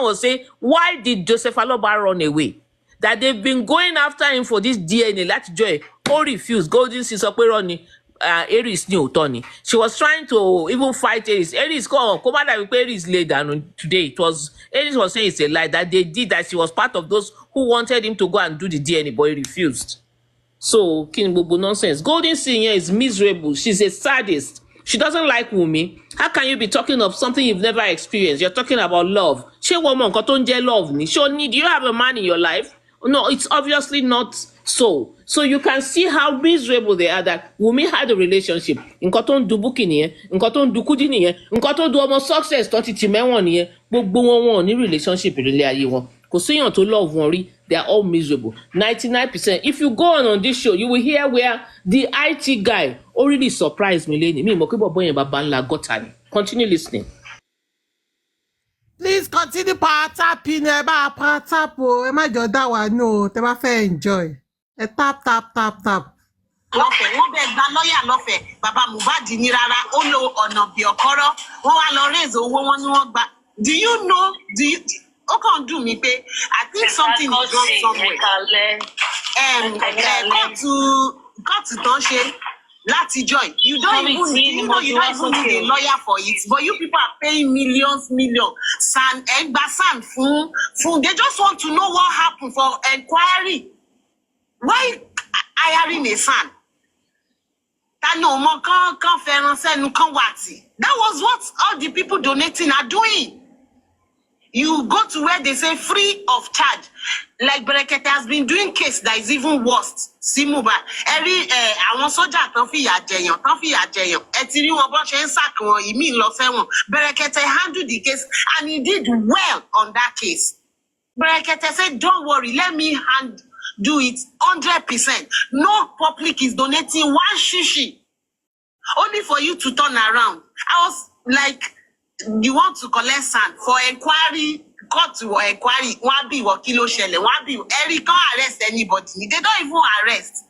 was saying, why did Joseph Aloba run away? That they've been going after him for this DNA. Let's joy. All refused. Golden Sis Running. Aries ni òótọ́. She was trying to even fight Aries. Aries come back that Aries laid down today. Aries was saying it's a lie that they did, that she was part of those who wanted him to go and do the DNA, but he refused. So King Bobo nonsense. Golden Senior is miserable. She's a sadist. She doesn't like Wumi. How can you be talking of something you've never experienced? You're talking about love. She woman nǹkan love ni. Do you have a man in your life? No, it's obviously not so. So you can see how miserable they are that Wumi had a relationship. Nǹkan tó ń du Bukky nìyẹn, nǹkan tó ń du Kudi nìyẹn, nǹkan tó du ọmọ success tó ti tì mẹ́wọ̀n nìyẹn. Gbogbo wọn ní relationship ilé ayé wọn. Kò séèyàn tó love wọn rí. They are all miserable. 99%. If you go on this show, you will hear where the IT guy already surprised me. Continue listening. Please continue tapping. Tap. Am I just that one? No, they might enjoy. Tap. Lọ́fẹ̀ẹ́ wọ́n bẹ gba lọ́ọ̀yà lọ́fẹ̀ẹ́ bàbá Mohbad ní rárá ó lo ọ̀nà bí ọ̀kọ́rọ́ wọ́n wá lọ raise owó wọn ni wọ́n gbà. Do you know? Ó kàn dùn mí pé I think something is wrong somewhere. Kóòtù tán ṣe láti join. You don't even need a lawyer for it, but you people are paying millions. San fún. They just want to know what happened for inquiry. Why hiring a son? That was what all the people donating are doing. You go to where they say free of charge. Like Berekete has been doing case that is even worse. Simuba. Àwọn sójà tán fìyà jẹyàn. Ẹ ti rí wọn bọ́ ṣe ń sack wọn, ìmí lọ sẹ́wọ̀n. Berekete handled the case and he did well on that case. Berekete said, don't worry, let me do it 100%. No public is donating one shishi. Only for you to turn around. I was like, you want to collect sand for inquiry, court to inquiry, one be what kilo shell, one be Eric can't arrest anybody. They don't even arrest.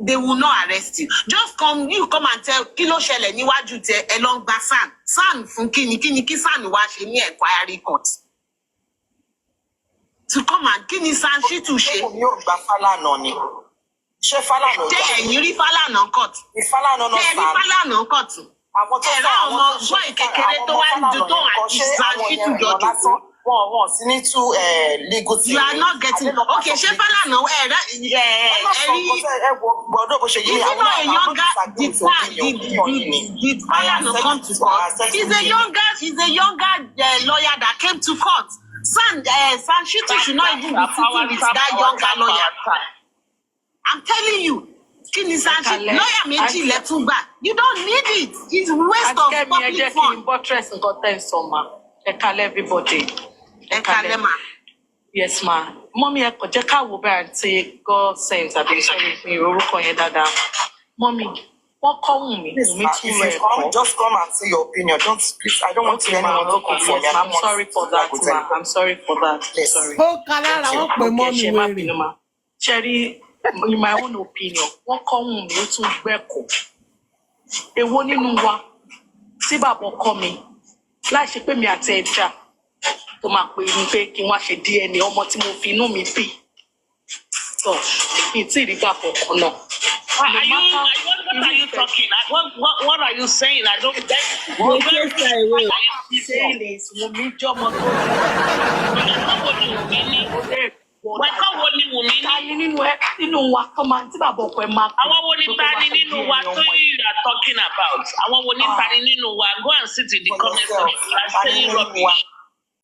They will not arrest you. Just come and tell kilo shell ni waju te along basan. Sand fun kini sand wa she ni inquiry court. To come and kini sand she to she. Yo gba Falana ni. She Falana. You rí Falana court. Falana no sand. Falana court. Àwọn tó fẹ́ àwọn boy kékeré tó wá ní tó àti sanshi to judge. Wọ́n sí ní tú legal team. You are not getting. Okay, ṣé Falana gbọ́dọ̀ bó ṣe yí àwọn did Falana come to court? He's a younger lawyer that came to court. Sanshitu should not even be sitting with that younger lawyer. I'm telling you. Lawyer méjì lẹ́tún gbà. You don't need it. It's waste of public fund. Everybody. Ma. Yes, ma. Mommy, I could check out and say God sends. I've been sorry for you. Mommy, what call me? If you come, just come and say your opinion. I don't want to hear anyone talking for me. I'm sorry for that, ma. I'm sorry for that. Yes. Sorry. Oh, Mommy, Cherry, in my own opinion, what call me to Beko? A one in one. See, Babo call me. Like she pay me at Teja. To my pay in wash a DNA or what movie no me be. So, it's a gap or no. What are you talking? What are you saying? I don't get what you saying is Wumi job why can't Wumi tani nínú wa tó máa tí bàbá ọkọ ẹ máa kú. Àwọn wo ni tani nínú wa tó you are talking about? Àwọn wo ni tani nínú wa? Go and sit in the comment section and say rubbish.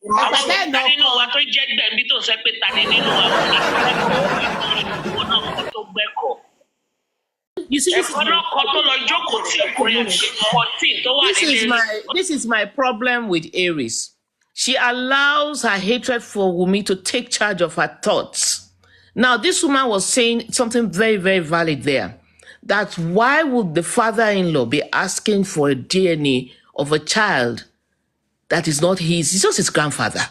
Àwọn tani nínú wa tó jẹ́ gbẹ̀mí tó sọ pé tani nínú wa wọ́n tó gbẹ́kọ̀. You see, this is my problem with Aries. She allows her hatred for Wumi to take charge of her thoughts. Now, this woman was saying something very, very valid there. That why would the father-in-law be asking for a DNA of a child that is not his? It's just his grandfather.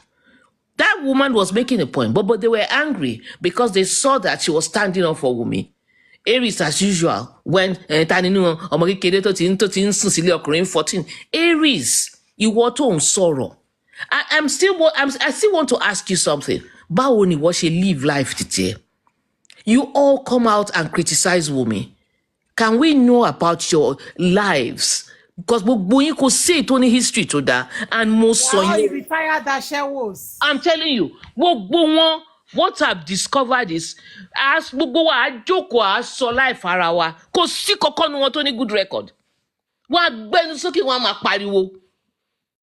That woman was making a point, but they were angry because they saw that she was standing up for Wumi. Aries, as usual, when 14, Aries, ìwọ tó ń sọ̀rọ̀. I still want to ask you something. Báwo ni wọ́n ṣe live life títí ẹ? You all come out and criticize Wunmi. Can we know about your lives? Because gbogbo yín kò sí ètò ní history tó dáa and mo sọ How he yín. retired Ashewos. I'm telling you, gbogbo wọn, what I've discovered is, as gbogbo wa á jókòó á sọ life ara wa, kò sí kankan nu wọn tó ní good record. Wọ́n á gbẹ́nu sókè, wọ́n á máa pariwo.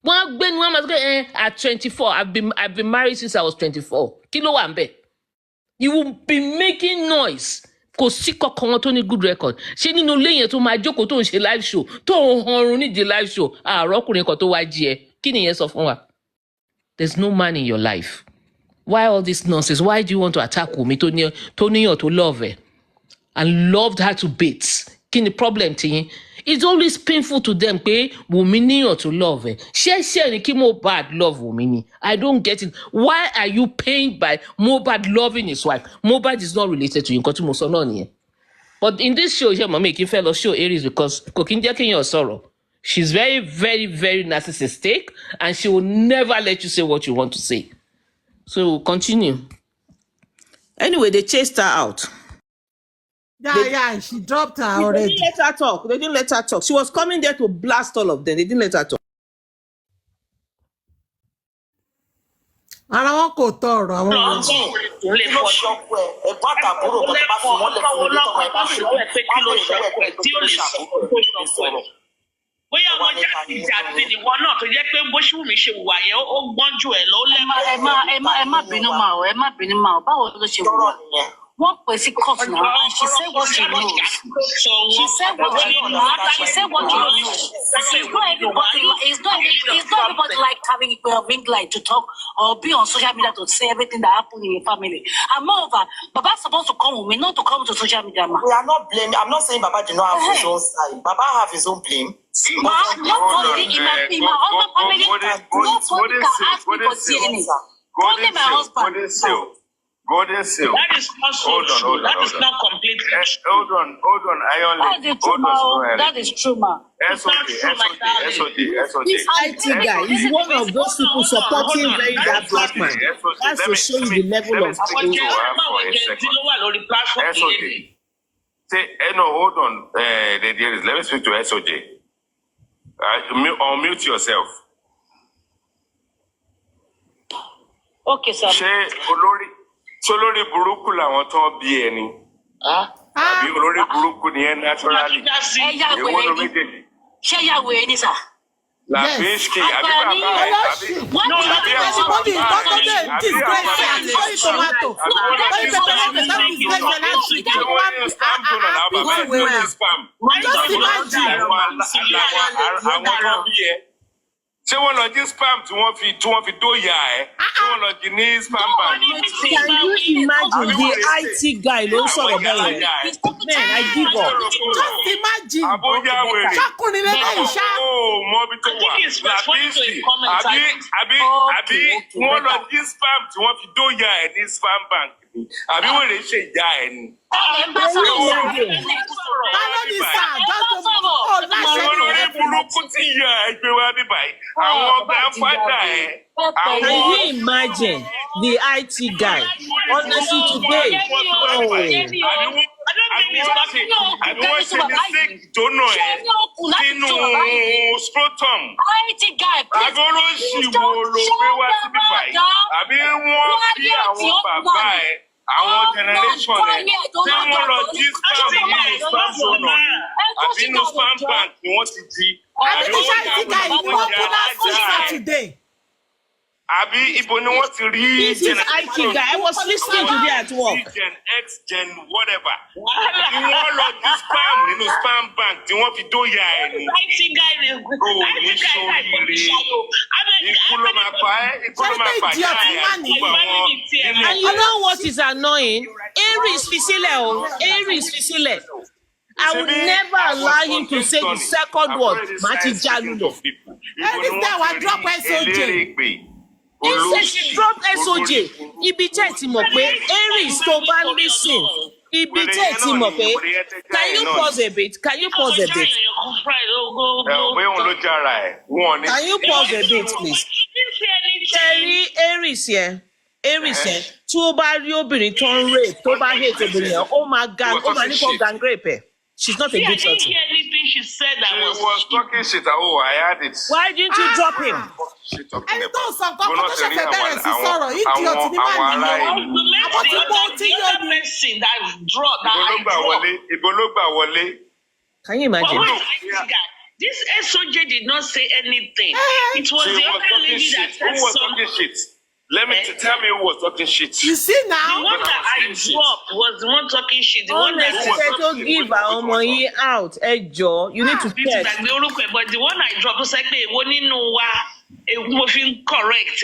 Wọ́n á gbẹ́nu, wọ́n á máa sọ pé at 24, I've been married since I was 24. Kí ló wà ń bẹ̀? You will be making noise. Kò sí kankan wọn tó ní good record. Ṣé nínú ilé yẹn tó máa jókòó tó ń ṣe live show, tó ń hanrun nídìí live show, àárọ̀kùnrin kan tó wá jí ẹ. Kí nìyẹn sọ fún wa? There's no man in your life. Why all this nonsense? Why do you want to attack Wunmi tó níyàn tó love her and loved her to bits? Kí ni problem ti yín? It's always painful to them pé Wunmi níyàn tó love her. Ṣé ni kí Mohbad love Wunmi ni? I don't get it. Why are you pained by Mohbad loving his wife? Mohbad is not related to you. Nǹkan tí mo sọ náà nìyẹn. But in this show, yeah, mommy, kí n fẹ́ lọ show Aries because kò kí n jẹ́ kéèyàn sọ̀rọ̀. She's very, very, very narcissistic and she will never let you say what you want to say. So continue. Anyway, they chased her out. Yeah, she dropped her They already. didn't let her talk. She was coming there to blast all of them. They didn't let her talk. Ara wọn kò tọrọ àwọn ọmọ. Kí ló ṣọkọ ẹ̀? Ẹ̀gbọ́n àtàbúrò kan tó bá fi wọ́n lẹ̀ fún mi lọ́wọ́ ẹ̀ bá ṣe wọ́n lè ṣọkọ ẹ̀ tí ó lè ṣàkóso. bóyá wọn jáde jáde ìwọ náà tó jẹ́ pé bó ṣùwùmí ṣe wà yẹn ó gbọ́n jù ẹ lọ ẹ má bínú máa ọ ẹ má bínú máa ọ báwo ló ṣe wà wọ́n pè sí court now and she said what she knows. She said what she knows. She said what she knows. It's not everybody. It's not everybody like having a ring light to talk or be on social media to say everything that happened in your family. And moreover, Baba's supposed to come with me, not to come to social media. Ma. We are not blaming. I'm not saying Baba did not have his own side. Baba have his own blame. Nobody in my husband family, nobody can ask me for DNA. Only my husband. Golden seal. That is not so true. That is not completely true. Hold on, Iron Lady. That is true, ma. SOD. This IT guy is one of those people supporting very that black man. That's to show you the level of SOD. Say, no, hold on. Let me speak to SOJ. Unmute yourself. Okay, sir. Olórí burúkú làwọn tó bí ẹni. Àbí olórí burúkú ni ẹ naturally. Èwo ló méjèèjì. Ṣé ìyàwó ẹ ní sà? Làbíṣkì àbí bàbá ẹ̀ àbí. Ṣé wọ́n lọ jí spam tí wọ́n fi dóyà ẹ̀? Ṣé wọ́n lọ jí ní spam bank? Can you imagine the IT guy ló ń sọ̀rọ̀ bẹ́ẹ̀ yẹn? Man, I give up. Just imagine. Àbójà wèrè. Ṣọ́kùnrin lélẹ́yìn ṣá. Ó mọ bí tó wà. Làbíṣì àbí wọ́n lọ jí spam tí wọ́n fi dóyà ẹ̀ ní spam bank ni. Àbí wèrè ṣe ìyá ẹ̀ ni. Olórí burúkú ti yà ẹgbẹ́ wa bí báyìí. Àwọn grandfather ẹ̀. Can you imagine the IT guy? Honestly, today, àbí wọ́n ṣe mistake tó nà ẹ́ nínú scrotum. Àbí olóṣì wo ló gbé wá síbí báyìí? Àbí wọ́n fi àwọn bàbá ẹ̀ àwọn generation ẹ̀ tí wọ́n lọ jí spam nínú spam zone àbí nínú spam bank ni wọ́n ti jí. Àbí ibo ni wọ́n ti rí. this is IT guy. I was listening today at work. Gen X, Gen whatever. Ni wọ́n lọ jí spam nínú spam bank tí wọ́n fi dóyà ẹ̀ ni. Ní sóríire. Ikú ló máa pa ẹ́, ikú ló máa pa ìyá ẹ̀ àkúbà wọn. And you know what is annoying? Aries fi sílẹ̀ o. Aries fi sílẹ̀. I would never allow him to say the second word. Mati Jalule. Every time I drop SOJ. He said she dropped SOJ. Ibi tẹ́ ti mọ̀ pé Aries tó bá listen. Ibi tẹ́ ti mọ̀ pé. Can you pause a bit? Can you pause a bit? Can you Can you pause a bit, please? Aries yẹn tí ó bá rí obìnrin tó ń rape tó bá hate obìnrin yẹn ó máa ní kó gang rape ẹ̀. She's not a good person. I didn't hear anything she said that She was talking shit. Oh, I heard it. Why didn't you drop him? She talking ẹni tó about. sọ nǹkan tó ṣẹ̀ṣẹ̀ bẹ̀rẹ̀ sí sọ̀rọ̀ idiot ni máa nìyẹn. Àwọn tí wọ́n ti yọ ní. That draw that I draw. Ibo ló gbà wọlé. Can you imagine? This SOJ did not say anything. It was the other lady that said Who was something. talking shit? Let me tell me who was talking shit. You see now? The one that I dropped was the one talking shit. The one that to give our money out. Ejo, you need to check. But the one I dropped was like, "What you know? Moving correct."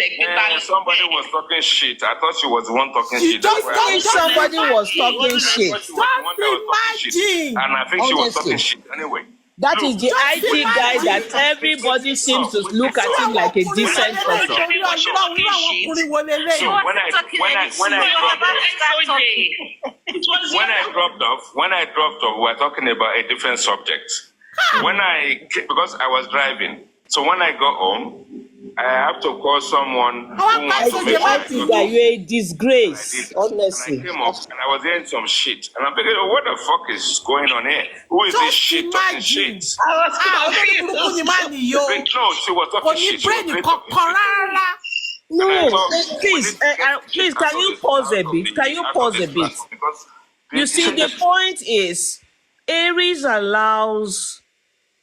Somebody was talking shit. I thought she was the one talking You shit. just If somebody was talking shit, imagine. And I think she was talking shit anyway. that is the IT guy that everybody seems to look at him like a decent person. So when I dropped off, we were talking about a different subject. Because I was driving, so when I got home, I have to call someone who wants to make sure that you're a disgrace, honestly. And I came up and I was hearing some shit. And I'm thinking, what the fuck is going on here? Who is this shit talking shit? No, she was talking shit. She was talking shit. No, please, can you pause a bit? Can you pause a bit? You see, the point is, Aries allows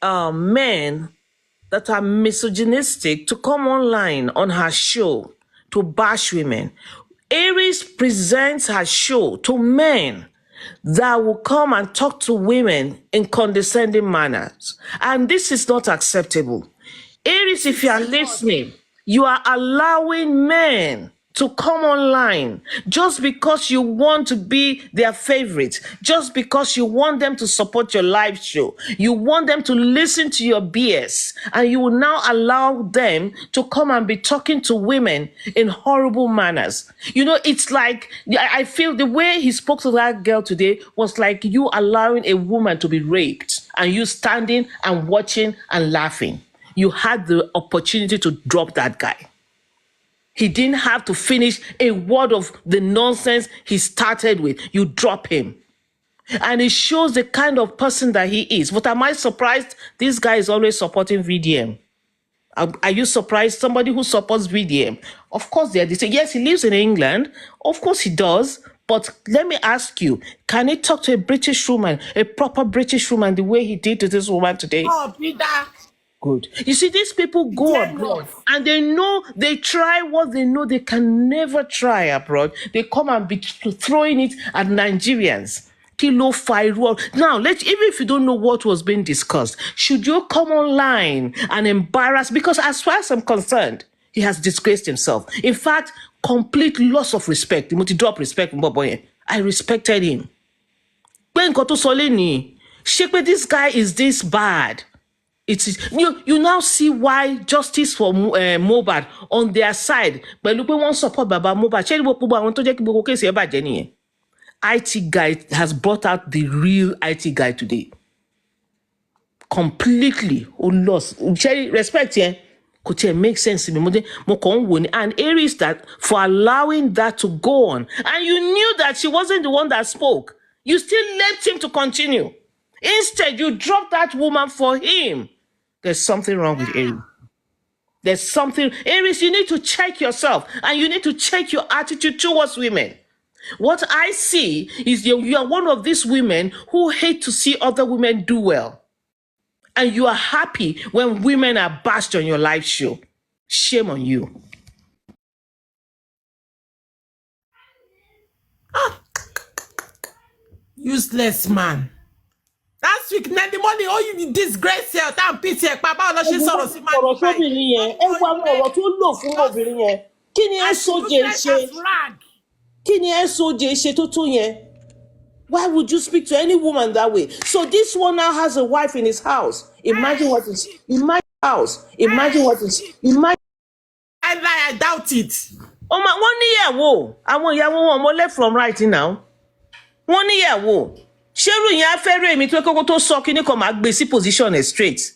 men that are misogynistic to come online on her show to bash women. Aries presents her show to men that will come and talk to women in condescending manners. And this is not acceptable. Aries, if you are listening, you are allowing men to come online just because you want to be their favorite, just because you want them to support your live show. You want them to listen to your BS, and you will now allow them to come and be talking to women in horrible manners. You know, it's like, I feel the way he spoke to that girl today was like you allowing a woman to be raped and you standing and watching and laughing. You had the opportunity to drop that guy. He didn't have to finish a word of the nonsense he started with. You drop him. And it shows the kind of person that he is. But am I surprised this guy is always supporting VDM? Are you surprised? Somebody who supports VDM? Of course they are. They say, yes, he lives in England. Of course he does. But let me ask you, can he talk to a British woman, a proper British woman, the way he did to this woman today? Oh, Peter. Good. You see, these people go abroad and they try what they know they can never try abroad. They come and be throwing it at Nigerians. Kilo firewall. Now, even if you don't know what was being discussed, should you come online and embarrass? Because as far as I'm concerned, he has disgraced himself. In fact, complete loss of respect. Drop respect. I respected him. This guy is this bad. You now see why justice for Mohbad on their side. But look, we want support Baba Mohbad. IT guy has brought out the real IT guy today. Completely lost. Respect, yeah. Could make sense to me. And Aries that for allowing that to go on. And you knew that she wasn't the one that spoke. You still left him to continue. Instead, you dropped that woman for him. There's something wrong with Aries. There's something. Aries, you need to check yourself and you need to check your attitude towards women. What I see is you are one of these women who hate to see other women do well. And you are happy when women are bashed on your live show. Shame on you. Useless man. Last week, the money, you disgrace your time, pity, Papa, or she saw us. Why would you speak to any woman that way? So this one now has a wife in his house. Imagine what is in my house. Imagine what is imagine. I doubt it. Oh my 1 year, whoa. I want more left from right now. 1 year, whoa. Position straight.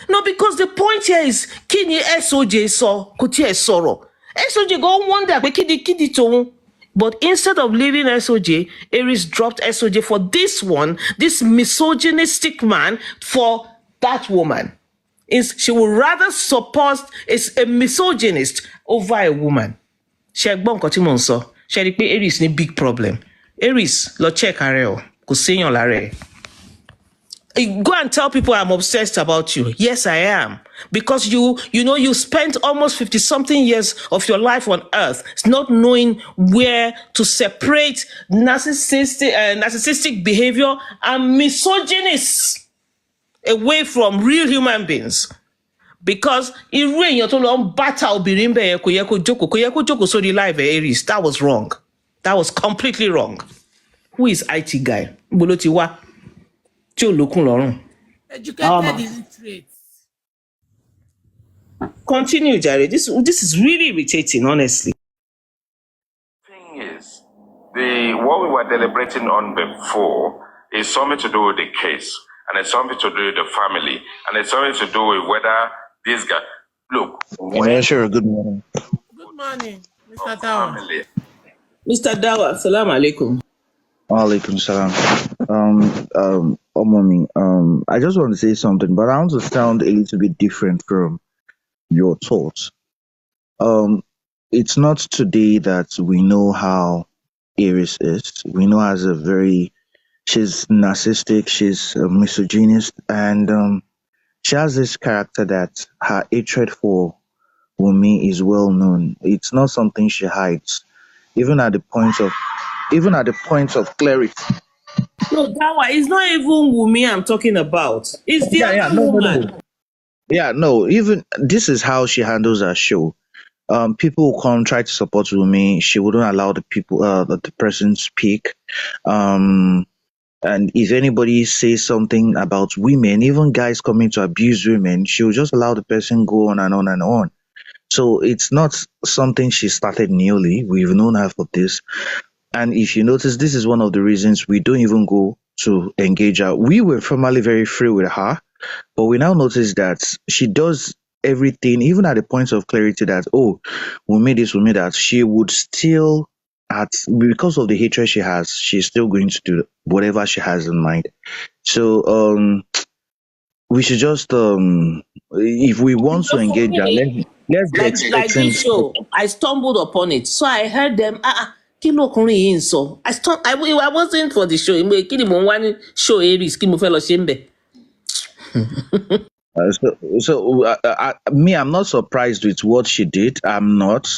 No, because the point here is Kini SOJ saw Kutie Soro. SOJ go wonder pé kí tòun. But instead of leaving SOJ, Aries dropped SOJ for this one, this misogynistic man, for that woman. She would rather support a misogynist over a woman. Ṣé gbọ́ nǹkan tí mò ń sọ? Ṣé rí i pé Aries ní big problem? Aries, lọ check ara ẹ o, kò séèyàn lára ẹ. Go and tell people I'm obsessed about you. Yes, I am. Because you spent almost 50-something years of your life on earth not knowing where to separate narcissistic behavior and misogynist away from real human beings. Because irú èèyàn tó lọ ń bàtà obìnrin bẹ́ẹ̀ kò yẹ kó jókòó sórí live Aries. That was wrong. That was completely wrong. Who is IT guy? Níbo ló ti wá? Tí ò lókun lọ́rùn. Educated illiterate. Continue, Jerry. This is really irritating, honestly. Thing is, what we were deliberating on before is something to do with the case, and it's something to do with the family, and it's something to do with whether this guy. Look, Yeah, sure. Good morning. Good morning, Mr. Dawa. family. Mr. Dawa, salam alaikum. Alaikum salam. Omami, I just want to say something, but I want to sound a little bit different from your thoughts. It's not today that we know how Aries is. We know her as she's narcissistic, she's a misogynist, and she has this character that her hatred for Wumi is well known. It's not something she hides, even at the point of clarity. No, Dawa, it's not even Wumi I'm talking about. It's the other woman. Yeah, no, even this is how she handles her show. People will come try to support Wumi. She wouldn't allow the person speak. And if anybody says something about women, even guys coming to abuse women, she'll just allow the person go on and on and on. So it's not something she started newly. We've known her for this. And if you notice, this is one of the reasons we don't even go to engage her. We were formerly very free with her, but we now notice that she does everything, even at the point of clarity that, oh, we made this, we made that. She would still, because of the hatred she has, she's still going to do whatever she has in mind. So we should just, if we want to engage her, let's be like expecting. this show, I stumbled upon it. So I heard them, kí lọkùnrin yìí ń sọ? I wasn't for the show. Kí ni mò ń wá ní show Aries, kí ni mo fẹ́ lọ ṣe ń bẹ̀? Me, I'm not surprised with what she did. I'm not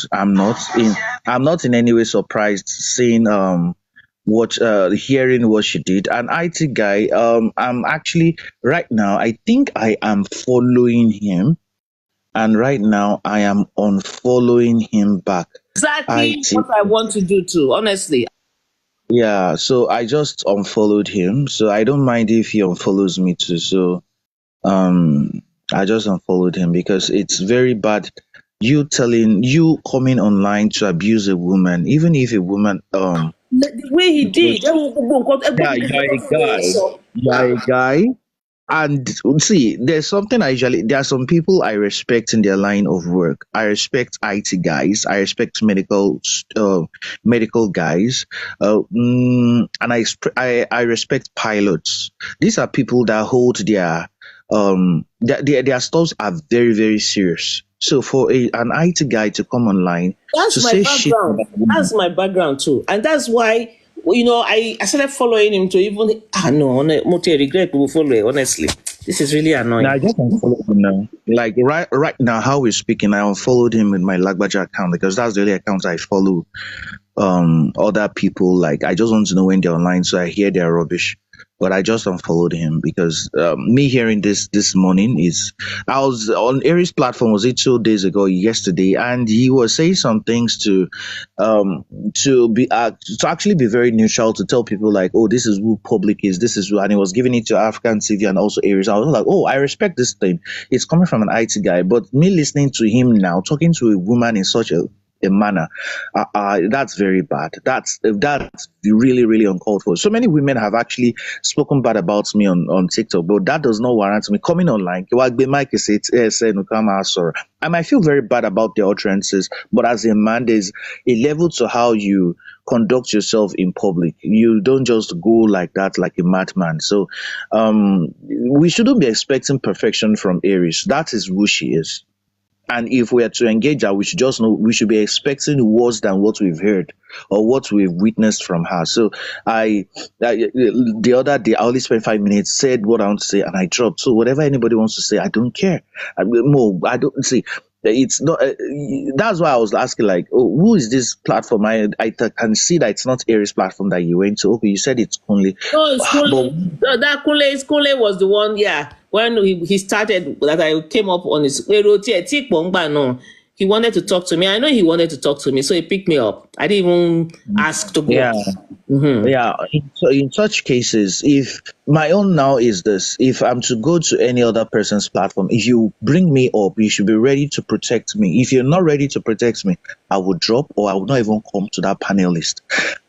in any way surprised seeing hearing what she did. And IT guy, I'm actually right now, I think I am following him, and right now I am unfollowing him back. Exactly what I want to do too, honestly. Yeah, so I just unfollowed him. So I don't mind if he unfollows me too. So I just unfollowed him because it's very bad. You coming online to abuse a woman, even if a woman The way he did, you're a guy. And see, there are some people I respect in their line of work. I respect IT guys. I respect medical guys. And I respect pilots. These are people that hold their stuffs are very, very serious. So for an IT guy to come online that's my background. That's my background too, and that's why I started following him to even no, regret to follow. Honestly, this is really annoying. Now I just unfollowed him now. Like right now, how we're speaking, I unfollowed him with my Lagbaja account because that's the only account I follow. Other people, like I just want to know when they're online, so I hear their rubbish. But I just unfollowed him because me hearing this morning I was on Aries platform, was it 2 days ago, yesterday, and he was saying some things to actually be very neutral, to tell people like, oh, this is who public is, this is who, and he was giving it to African TV and also Aries. I was like, oh, I respect this thing. It's coming from an IT guy, but me listening to him now talking to a woman in such a a manner, that's very bad. That's really, really uncalled for. So many women have actually spoken bad about me on TikTok, but that does not warrant me coming online. I might feel very bad about their utterances, but as a man, there's a level to how you conduct yourself in public. You don't just go like that like a madman. So we shouldn't be expecting perfection from Aries. That is who she is. And if we are to engage her, we should just know we should be expecting worse than what we've heard or what we've witnessed from her. So the other day, I only spent 5 minutes, said what I want to say, and I dropped. So whatever anybody wants to say, I don't care. I don't see. It's not. That's why I was asking, like, oh, who is this platform? I can see that it's not Aries platform that you went to. Okay, you said it's only, No, it's but Kunle. That Kunle was the one, yeah. When he started, that I came up on his. He wanted to talk to me. I know he wanted to talk to me, so he picked me up. I didn't even ask to go. yeah. Yeah, in such cases, if my own now is this, if I'm to go to any other person's platform, if you bring me up, you should be ready to protect me. If you're not ready to protect me, I would drop or I would not even come to that panel list.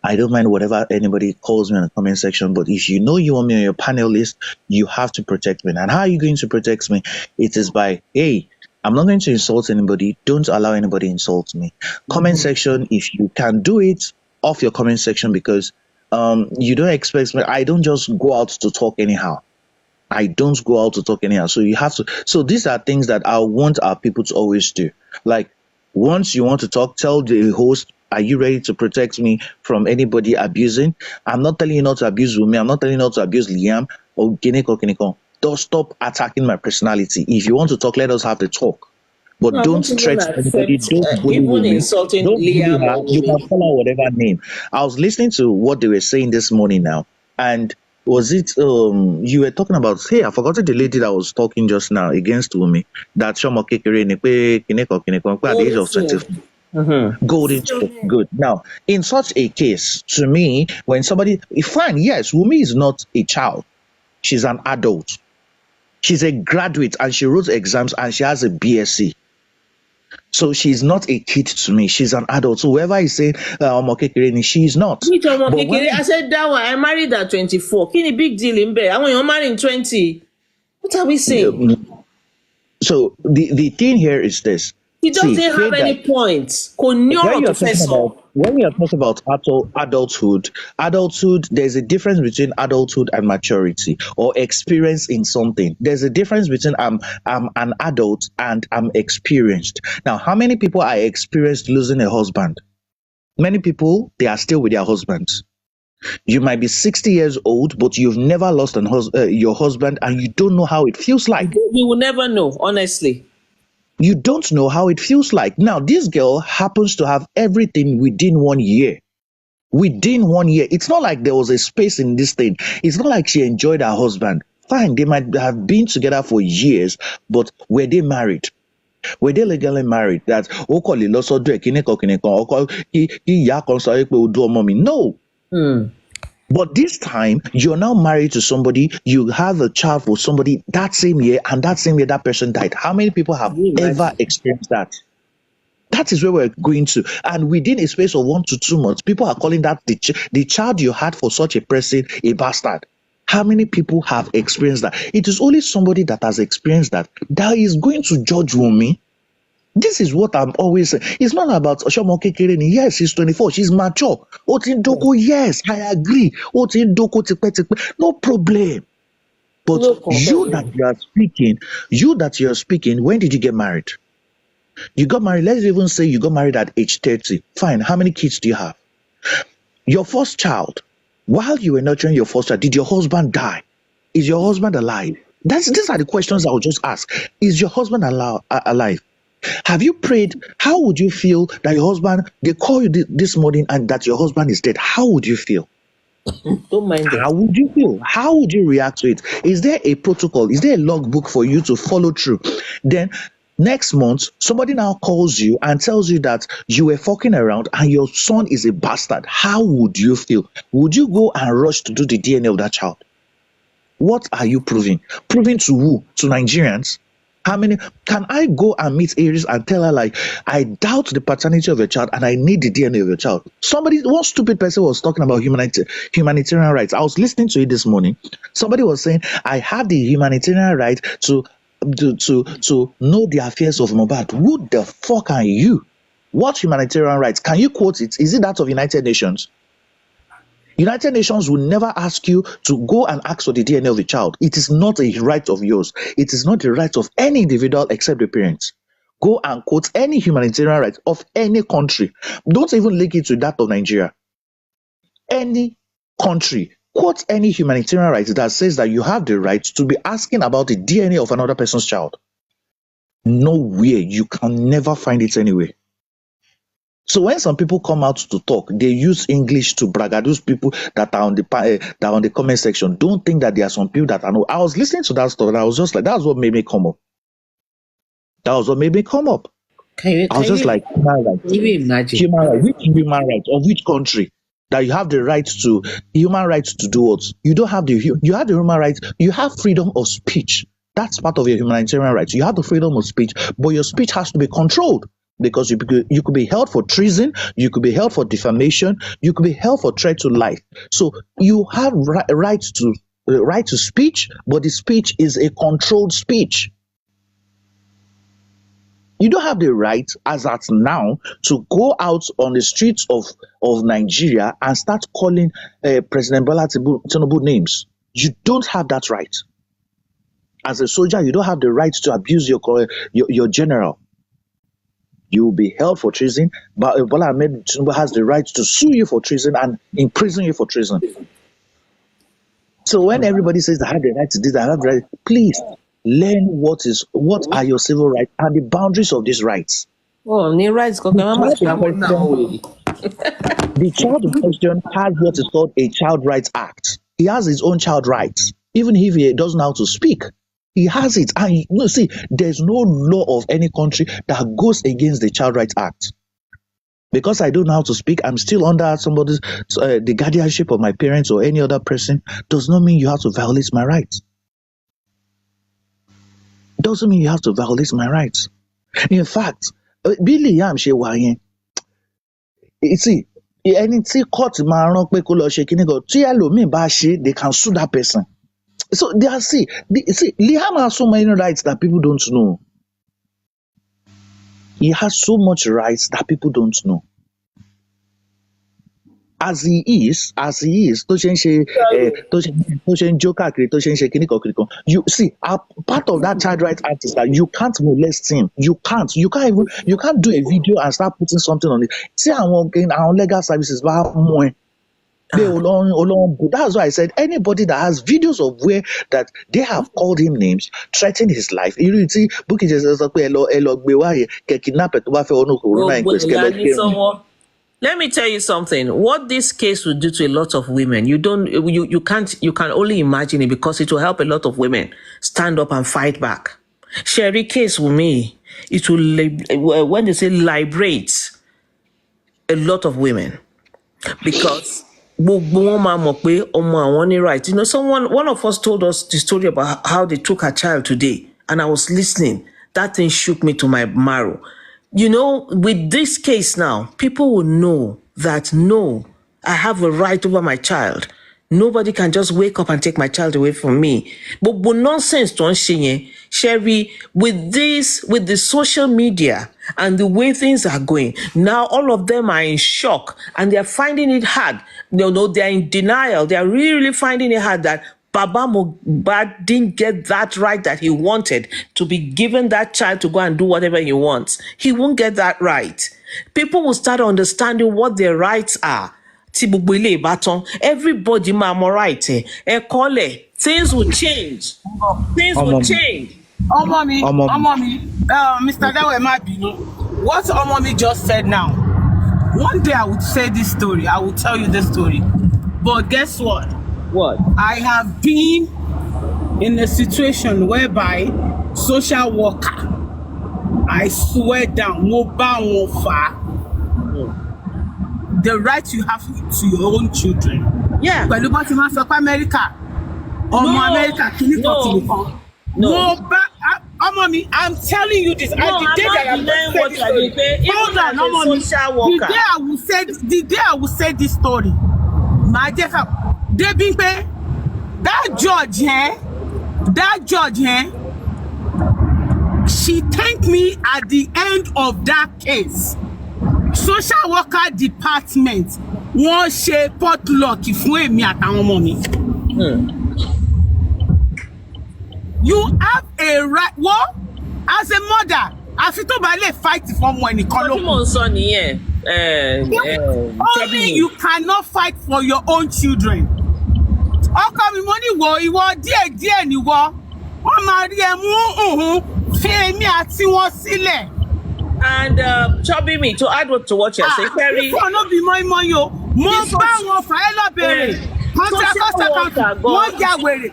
I don't mind whatever anybody calls me in the comment section, but if you know you want me on your panel list, you have to protect me. And how are you going to protect me? It is by, hey, I'm not going to insult anybody. Don't allow anybody insult me. Comment section, if you can do it, off your comment section, because you don't expect me. I don't just go out to talk anyhow. I don't go out to talk anyhow. So you have to. So these are things that I want our people to always do. Like, once you want to talk, tell the host, are you ready to protect me from anybody abusing? I'm not telling you not to abuse me. I'm not telling you not to abuse Liam or Kineko. Don't stop attacking my personality. If you want to talk, let us have the talk. But No, I don't don't even threaten anybody. accept Don't bully even me. insulting Don't bully Liam her. or You can Mimi. call her whatever name. I was listening to what they were saying this morning now, and was it you were talking about? Hey, I forgot the lady that was talking just now against Wumi, that Shomo Kekere Nepe Kineko at the age of 24. Golden State. Good. Now, in such a case, to me, when somebody, fine, yes, Wumi is not a child. She's an adult. She's a graduate and she wrote exams and she has a BSc. So she's not a kid to me. She's an adult. So whoever is saying Omo Kekere ni, she is not. Which ọmọ But kékeré? I said that one. I married at 24. Kí ni big deal ń bẹ̀? Àwọn èèyàn marry in 20. What are we saying? so the thing here is this. He doesn't See, have any points. Kò ní ọ̀rọ̀ tó fẹ́ sọ. when we are talking about adulthood, there's a difference between adulthood and maturity or experience in something. There's a difference between I'm an adult and I'm experienced. Now, how many people are experienced losing a husband? Many people, they are still with their husbands. You might be 60 years old, but you've never lost your husband and you don't know how it feels like. You will never know, honestly. You don't know how it feels like. Now, this girl happens to have everything within 1 year. Within 1 year. It's not like there was a space in this thing. It's not like she enjoyed her husband. Fine, they might have been together for years, but were they married? Were they legally married? That no. But this time, you're now married to somebody, you have a child for somebody that same year, and that same year that person died. How many people have ever experienced that? That is where we're going to. And within a space of 1 to 2 months, people are calling that the child you had for such a person a bastard. How many people have experienced that? It is only somebody that has experienced that is going to judge Wunmi. This is what I'm always saying. It's not about Oshomo Kekereni. Yes, she's 24. She's mature. Otindoko, yes, I agree. Otindoko, no problem. But you that you're speaking, when did you get married? You got married, let's even say you got married at age 30. Fine, how many kids do you have? Your first child, while you were nurturing your first child, did your husband die? Is your husband alive? These are the questions I would just ask. Is your husband alive? Have you prayed? How would you feel that your husband, they call you this morning and that your husband is dead? How would you feel? Don't mind it. How would you feel? How would you react to it? Is there a protocol? Is there a logbook for you to follow through? Then next month, somebody now calls you and tells you that you were fucking around and your son is a bastard. How would you feel? Would you go and rush to do the DNA of that child? What are you proving? Proving to who? To Nigerians? How many can I go and meet Aries and tell her like I doubt the paternity of your child and I need the DNA of your child? One stupid person was talking about humanitarian rights. I was listening to it this morning. Somebody was saying I have the humanitarian right to know the affairs of Mohbad. Who the fuck are you? What humanitarian rights? Can you quote it? Is it that of United Nations? United Nations will never ask you to go and ask for the DNA of the child. It is not a right of yours. It is not the right of any individual except the parents. Go and quote any humanitarian right of any country. Don't even link it to that of Nigeria. Any country, quote any humanitarian right that says that you have the right to be asking about the DNA of another person's child. Nowhere. You can never find it anywhere. So when some people come out to talk, they use English to brag at those people that are on the comment section. Don't think that there are some people that I know. I was listening to that stuff and I was just like, that's what made me come up. That was what made me come up. I was just like, human rights. Can you imagine? Human rights. Which human rights of which country that you have the right to human rights to do what? You don't have you have the human rights. You have freedom of speech. That's part of your humanitarian rights. You have the freedom of speech, but your speech has to be controlled. Because you could be held for treason, you could be held for defamation, you could be held for threat to life. So you have right to speech, but the speech is a controlled speech. You don't have the right, as at now, to go out on the streets of Nigeria and start calling President Bola Tinubu names. You don't have that right. As a soldier, you don't have the right to abuse your general. You will be held for treason, but Bola Ahmed Tinubu has the right to sue you for treason and imprison you for treason. So when everybody says I have the right to this, I have the right, please learn what are your civil rights and the boundaries of these rights. Oh, new rights. The child in question has what is called a Child Rights Act. He has his own child rights, even if he doesn't know how to speak. He has it. And see, there's no law of any country that goes against the Child Rights Act. Because I don't know how to speak, I'm still under somebody's, the guardianship of my parents or any other person, does not mean you have to violate my rights. Doesn't mean you have to violate my rights. In fact, Billy Yam Shewaye, you see, anything court man they can sue that person. So Liam has so many rights that people don't know. He has so much rights that people don't know. As he is, you see, part of that Child Rights Act is that you can't molest him. You can't do a video and start putting something on it. See, our legal services more. That's why I said anybody that has videos of where that they have called him names, threatened his life. You see, let me tell you something. What this case will do to a lot of women, you can only imagine it, because it will help a lot of women stand up and fight back. Sherry case with me, it will, when they say liberate a lot of women, because right. You know, one of us told us the story about how they took her child today, and I was listening. That thing shook me to my marrow. You know, with this case now, people will know that no, I have a right over my child. Nobody can just wake up and take my child away from me. But nonsense, Sherry, with the social media and the way things are going, now all of them are in shock and they're finding it hard. They're in denial. They're really finding it hard that Baba Mohbad didn't get that right that he wanted, to be given that child to go and do whatever he wants. He won't get that right. People will start understanding what their rights are. Everybody right. Things will change. Things will change. Mr. Dawe Mabino, what Omomi just said now. One day I would say this story. I will tell you this story. But guess what? What? I have been in a situation whereby social worker, I swear down, the right you have to your own children. Yeah. But look at America. America, No. Mommy, I'm telling you this. No, I'm not denying what you are doing. Even as a social worker. The day I will say this story, my dear, that judge, she thanked me at the end of that case. Social worker department wọ́n ṣe potluck fún èmi àtàwọn ọmọ mi. You have a right. What? As a mother, àfi tó bá lè fight for ọmọ ẹnìkan ló kù. Ọdún mò ń sọ nìyẹn. Only you cannot fight for your own children. Ọkọ mi mo ní ìwọ díẹ̀ ni wọ́n máa rí ẹ mú fi èmi àti wọn sílẹ̀. And Chubby me to add to what you're saying, Perry. If no be mo yo, mo bá wọn fà ẹ́ lọ́bẹ̀rẹ̀. Kọ́ńtà wọ́n ya wèrè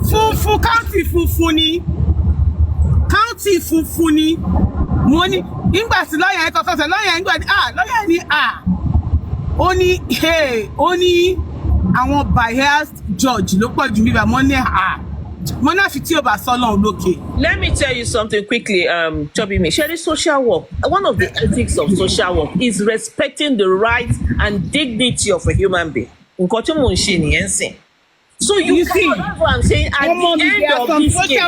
funfun káùntì funfun ni. Mo ní nígbà tí lọ́yà ẹ̀ kọ́kọ́ sọ lọ́yà ni ó ní àwọn biased judge ló pọ̀ jù níbà mo ní mo náà fi tí o bá sọ lọ́hùn lókè. Let me tell you something quickly, Chubby me. Sharing social work, one of the ethics of social work is respecting the rights and dignity of a human being. Nǹkan tí mò ń ṣe nìyẹn sìn. So you see, that's what I'm saying. At the end of this case,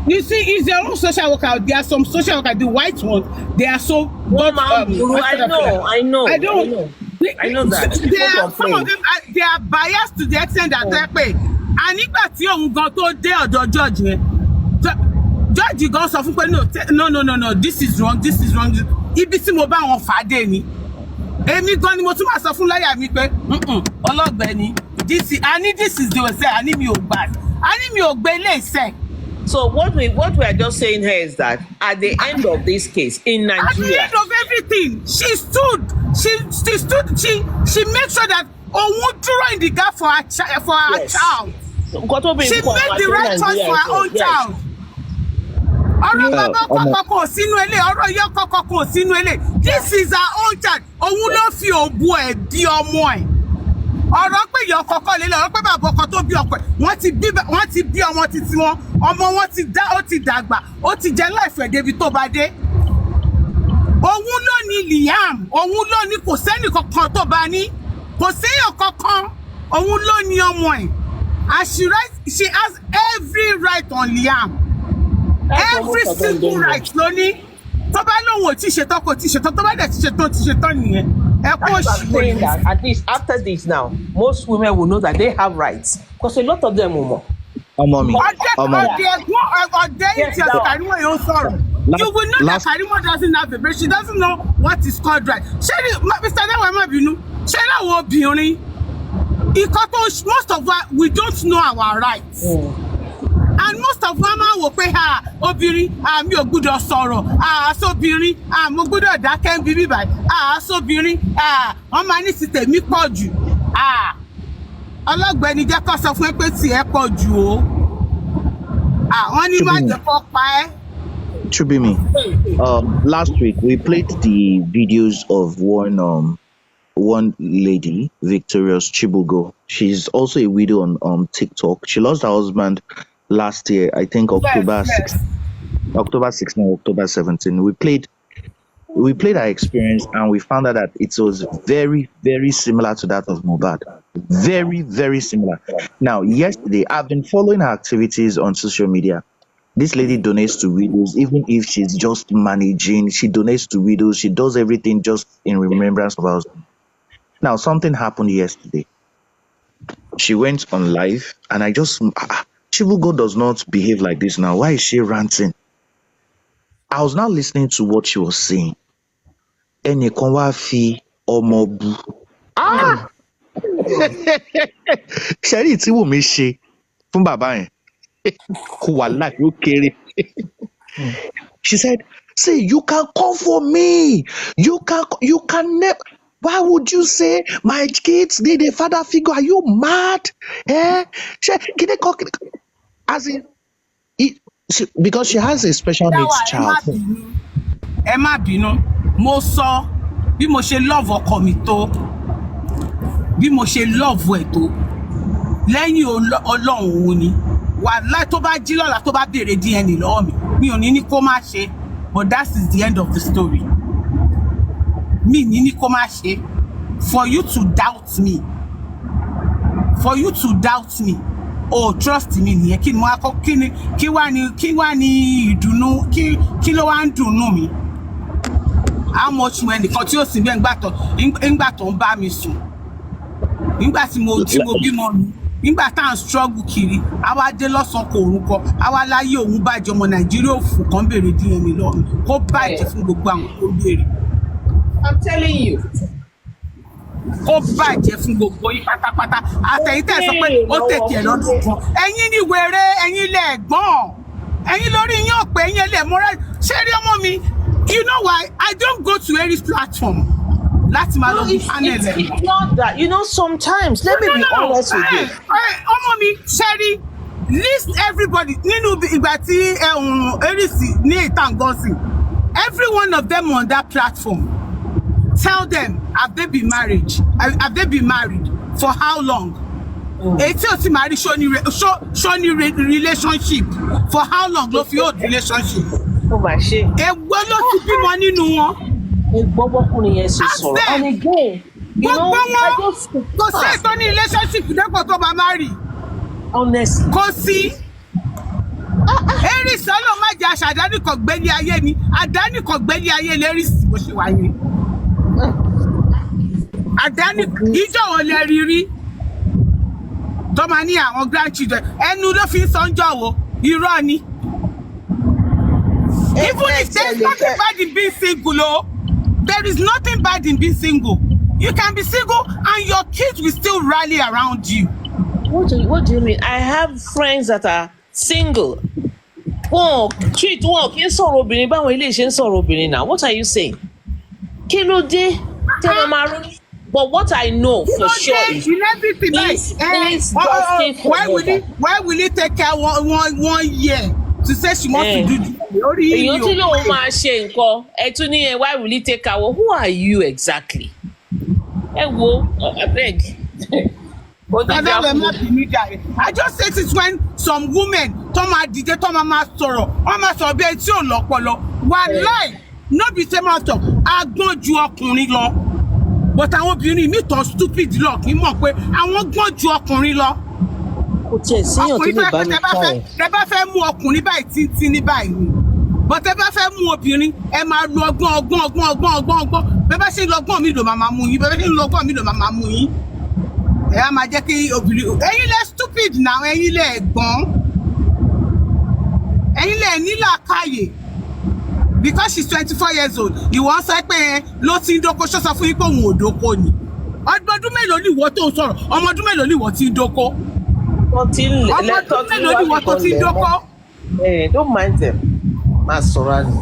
you see, is there no social worker? There are some social workers, the white ones. They are so. I know. I know that. Some of them they are biased to the extent that they pay. And nígbà tí òun gan tó dé ọ̀dọ̀ judge yẹn, judge gan sọ fún pé no, this is wrong. Ibi tí mo bá wọn fà dé ni. Èmi gan ni mo tún máa sọ fún lọ́yà mi pé ọlọ́gbẹ́ni this is the way say àní mi ò gbé ilé iṣẹ́. So what we are just saying here is that at the end of this case in Nigeria, at the end of everything, she stood. She made sure that òun dúró in the gap for her child. She made the right choice for her own child. Ọ̀rọ̀ bàbá kọ̀ọ̀kan kò sínú ilé, ọ̀rọ̀ ìyá kọ̀ọ̀kan kò sínú ilé. This is her own child. Òun ló fi òbu ẹ̀ bí ọmọ ẹ̀. Ọ̀rọ̀ pé ìyá kọ̀ọ̀kan lélẹ̀, ọ̀rọ̀ pé bàbá ọkọ tó bí ọkọ ẹ̀. Wọ́n ti bí ọmọ títí wọn. Ọmọ wọn ó ti dàgbà. Ó ti jẹ́ láìfẹ̀ débi tó bá dé. Òun ló ní Liam. Òun ló ní kò sẹ́nì kankan tó bá ní. Kò séyàn kankan. Òun ló ní ọmọ ẹ̀. And she has every right on Liam. Every single right ló ní. Tó bá lóun ò tí ṣetán kò tí ṣetán, tó bá dẹ̀ ti ṣetán nìyẹn. Saying that at least after this now, most women will know that they have rights because a lot of them will more. You will know that Karimo doesn't have a brain. She doesn't know what is called right. Mr. Dewamabinu, most of us, we don't know our rights. And most of women will pay her, obìnrin, mi ò gbọ́dọ̀ sọ̀rọ̀, sóbìnrin, mo gbọ́dọ̀ dákẹ́ bíbí báyìí, sóbìnrin, wọ́n máa ní sí tèmi pọ̀ jù. Ọlọ́gbẹ́ni jẹ́ kó sọ fún pé tí ẹ pọ̀ jù o. Wọ́n ní má jẹ́ kó pa ẹ́. Chubimi, last week we played the videos of one lady, Victorious Chibugo. She's also a widow on TikTok. She lost her husband last year, I think October 16, October 17. We played our experience and we found out that it was very, very similar to that of Mohbad. Very, very similar. Now, yesterday, I've been following her activities on social media. This lady donates to widows, even if she's just managing. She donates to widows. She does everything just in remembrance of her husband. Now, something happened yesterday. She went on live, and I just... Chibugo does not behave like this now. Why is she ranting? I was now listening to what she was saying. Ẹnìkan wá fi ọmọ bú. Ṣẹ́rí tí Wùmí ṣe fún bàbá yẹn. Kò wà láì ó kéré. She said, "Say you can come for me. You can never. Why would you say my kids need a father figure? Are you mad? As in, because she has a special needs child." Ẹ má bínú, mo sọ bí mo ṣe love ọkọ mi tó, bí mo ṣe love ẹ̀ tó, lẹ́yìn Ọlọ́run òun ni. wàláì tó bá jí lọ́la tó bá béèrè DNA lọ́wọ́ mi ò ní ní kó má ṣe, but that is the end of the story. Mi ní ní kó má ṣe. For you to doubt me, oh trust me nìyẹn, kí ni mo akọ kí wá ní ìdùnnú kí ló wá ń dùnnú mi. How much mo ẹnìkan tí ó sì bẹ́ẹ̀ ńgbà tó ń bá mi sùn, nígbà tí mo bímọ mi, nígbà tá à ń struggle kiri, àwa dé lọ́sàn-án kò orúkọ, àwa láyé òun bàjẹ́ ọmọ Nàìjíríà òfò kan béèrè DNA lọ́rùn kó bàjẹ́ fún gbogbo àwọn tó béèrè. I'm telling you. Kó bàjẹ́ fún gbogbo yín pátápátá. Àtẹ̀yìntẹ̀ sọ pé ó tètè lọ́dún kan. Ẹ̀yin ni wèrè, ẹ̀yin lẹ̀ gbọ́n. Ẹ̀yin lórí yín ò pé ẹ̀yin lẹ̀ mọ́ra. Ṣé rí ọmọ mi? You know why? I don't go to Aries platform. Láti máa lọ bí panel ẹ̀. It's not that. You know, sometimes, let me be honest with you. Ọmọ mi, ṣé rí? List everybody nínú ìgbà tí Aries ní ìtàngọ́sìn. Every one of them on that platform. Tell them, have they been married? Have they been married? For how long? Ètí ò ti marry show ni relationship. For how long ló fi hold relationship? Ó mà ṣe. Èwo ló ti bímọ nínú wọn? Gbọ́gbọ́kùnrin yẹn ṣe sọ̀rọ̀. And again, you know, I just kò sí ètò ní relationship dẹ́pọ̀ tó bá marry. Honestly. Kò sí. Aries ọlọ́run má jẹ́ aṣàdánìkan gbélé ayé ni. Àdánìkan gbélé ayé l'Aries bó ṣe wáyé. Àdáni ìjọ wọn lè rí tó máa ní àwọn grandchildren ẹnu ló fi ń sọ́njọ́ wo irọ́ ni. Even if there is nothing bad in being single, oh, there is nothing bad in being single. You can be single and your kids will still rally around you. What do you mean? I have friends that are single. Wọn kì í sọ̀rọ̀ obìnrin báwọn ilé iṣẹ́ ń sọ̀rọ̀ obìnrin now. What are you saying? Kí ló dé? Tell me, but what I know for sure is why will he take care 1 year to say she wants to do this? Èyàn tí lóun máa ṣe nǹkan ẹ tún ní why will he take care? Who are you exactly? Ẹ wo abeg. I just say it when some women tó máa dìde tó máa sọ̀rọ̀ wọ́n máa sọ̀rọ̀ bí ẹni tí ò lọ́pọlọ wàláì no be same matter agbọ́n ju ọkùnrin lọ but àwọn obìnrin mi tán stupid lọ kì í mọ̀ pé àwọn gbọ́n ju ọkùnrin lọ. Kò tiẹ̀ síyàn tó lè bá mi kọ́ ẹ̀. Tẹ bá fẹ́ mú ọkùnrin báyìí títí ní báyìí ni but tẹ bá fẹ́ mú obìnrin ẹ máa lo ọgbọ́n bẹ́ẹ̀ bá ṣe ń lo ọgbọ́n mi ló máa mú yín bẹ́ẹ̀ bá ṣe ń lo ọgbọ́n mi ló máa mú yín. Ẹ á máa jẹ́ kí obìnrin ẹ̀yin lẹ stupid náà ẹ̀yin lẹ gbọ́n ẹ̀yin lẹ nílàákàyè. Because she's 24 years old, ìwọ sọ pé ló ti ń dóko ṣó sọ fún yín pé òun ò dóko ni. Ọdún mélòó ni ìwọ tó ń sọ̀rọ̀? Ọmọ ọdún mélòó ni ìwọ ti ń dóko? Ọmọ ọdún mélòó ni ìwọ tó ti ń dóko? Don't mind them. Má sọ̀rọ̀ ni.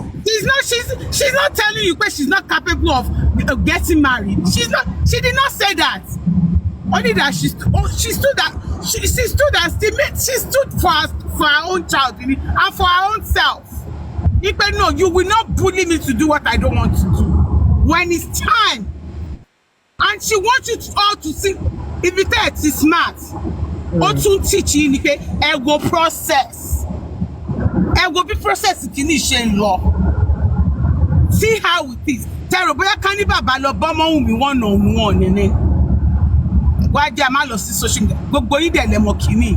She's not telling you pé she's not capable of getting married. She did not say that. Only that she stood for her own child and for her own self. No, you will not bully me to do what I don't want to do. When it's time, and she wants you all to see, if it is smart, or to teach you, ego process. Ego be process in law. See how it is. Terrible, can you baba bomb me one-on-one, and then why the amount of social gbogbo yín dẹ̀ lẹ́mọ̀ kìíní.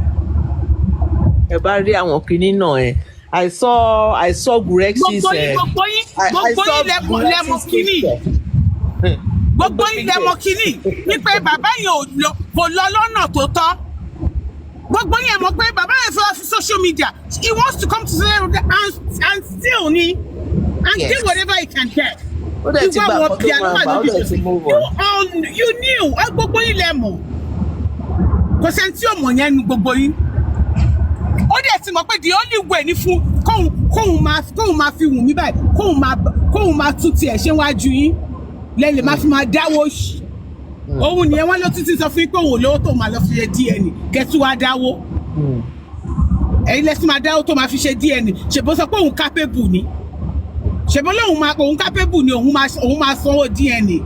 Ẹ bá rí àwọn kìíní náà ẹ. I saw Gurex's. Gbogbo yín lẹ́mọ̀ kìíní. Gbogbo yín lẹ́mọ̀ kìíní. Ní pé bàbá yẹn kò lọ lọ́nà tó tọ́. Gbogbo yín mọ̀ pé bàbá yẹn fẹ́ fi social media. He wants to come to social media and steal ni. And do whatever he can get. You knew. Gbogbo yín lẹ́mọ̀. Kò sẹ́ni tí ò mọ̀ yẹn nu gbogbo yín. Ó dẹ̀ ti mọ̀ pé the only way ni fún kóhun máa fi wù mí báyìí kóhun máa tún tiẹ̀ ṣe wájú yín lẹ́lẹ̀ máa fi máa dáwó ṣì. Òun nìyẹn wọ́n ló títí sọ fún yín pé òun lówó tó máa lọ fi ṣe DNA kẹ́tù wá dáwó. Ẹ̀yin lẹ́sìn máa dáwó tó máa fi ṣe DNA ṣèbó sọ pé òun capable ni. Ṣèbó lóun òun capable ni òun máa sanwó DNA.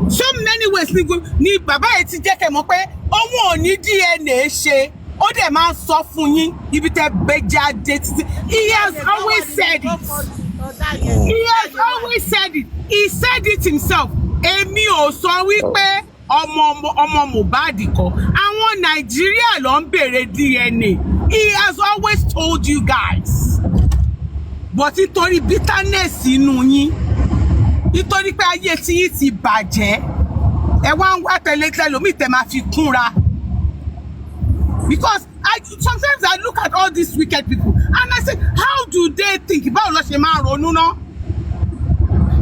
So many ways ni bàbá yẹn ti jẹ́ kẹ́ mọ̀ pé òun ò ní DNA ṣe. ó dẹ̀ máa ń sọ fún yín ibi tẹ́ gbé jáde títí. He has always said it. He has always said it. He said it himself. Èmi ò sọ wípé ọmọ Mohbad kọ́. Àwọn Nàìjíríà ló ń béèrè DNA. He has always told you guys. But nítorí bitterness inú yín, nítorí pé ayé tí yín ti bàjẹ́, ẹ wá ń wá tẹ̀lé lómi tẹ̀ máa fi kúnra. Because sometimes I look at all these wicked people and I say, how do they think? Báwo ló ṣe máa ronú náà?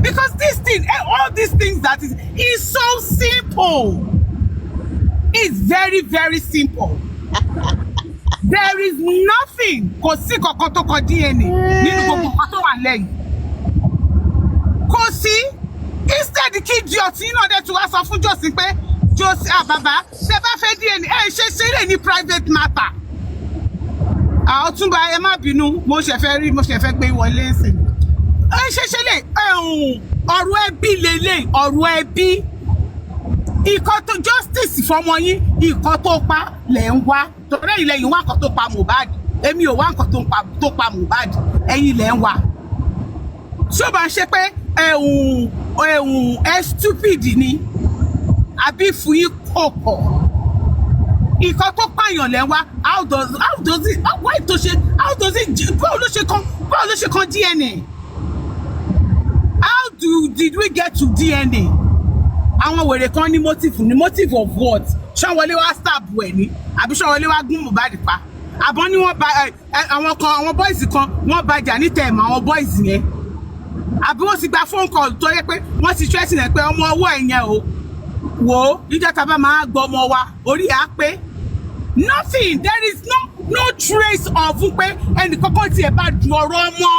Because this thing, all these things that is so simple. It's very, very simple. There is nothing. Kò sí kankan tó kọ DNA nínú gbogbo nǹkan tó wà lẹ́yìn. Kò sí. Instead kí Jọ́sí náà dẹ̀ tún wá sọ fún Jọ́sí pé Jọ́sí bàbá ṣe bá fẹ́ DNA ṣe ṣeré ní private matter. Ọ̀túnba ẹ má bínú mo ṣe fẹ́ gbé wọlé sí. Ṣe lè ọ̀rọ̀ ẹbí lélẹ̀ ọ̀rọ̀ ẹbí. Ìkan tó justice fọmọ yín ìkan tó pa lẹ̀ ń wá. Torí ilẹ̀ yìí wá nǹkan tó pa Mohbad. Èmi ò wá nǹkan tó pa Mohbad. Ẹ̀yin lẹ̀ ń wá. Tí ó bá ń ṣe pé ẹ stupid ni àbí fún yín kọ̀ọ̀kọ̀. Ìkan tó pààyàn lẹ̀ ń wá. How does it báwo ló ṣe kan DNA? How did we get to DNA? Àwọn wèrè kan ní motive of what? Ṣé wọlé wá stab ẹ̀ ni? Àbí ṣé wọlé wá gún Mohbad pa? Àbọ̀ ni wọ́n bá àwọn boys kan wọ́n bá jà ní tẹ̀mọ̀ àwọn boys yẹn. Àbí wọ́n ti gba phone call tó yẹ pé wọ́n ti threaten ẹ̀ pé ọmọ ọwọ́ ẹ̀ yẹn o. Wò ó, ìjọ tàbá máa gbọ́ ọmọ wa, orí á pé. Nothing, there is no trace of pé ẹnìkankan tiẹ̀ bá du ọ̀rọ̀ ọmọ.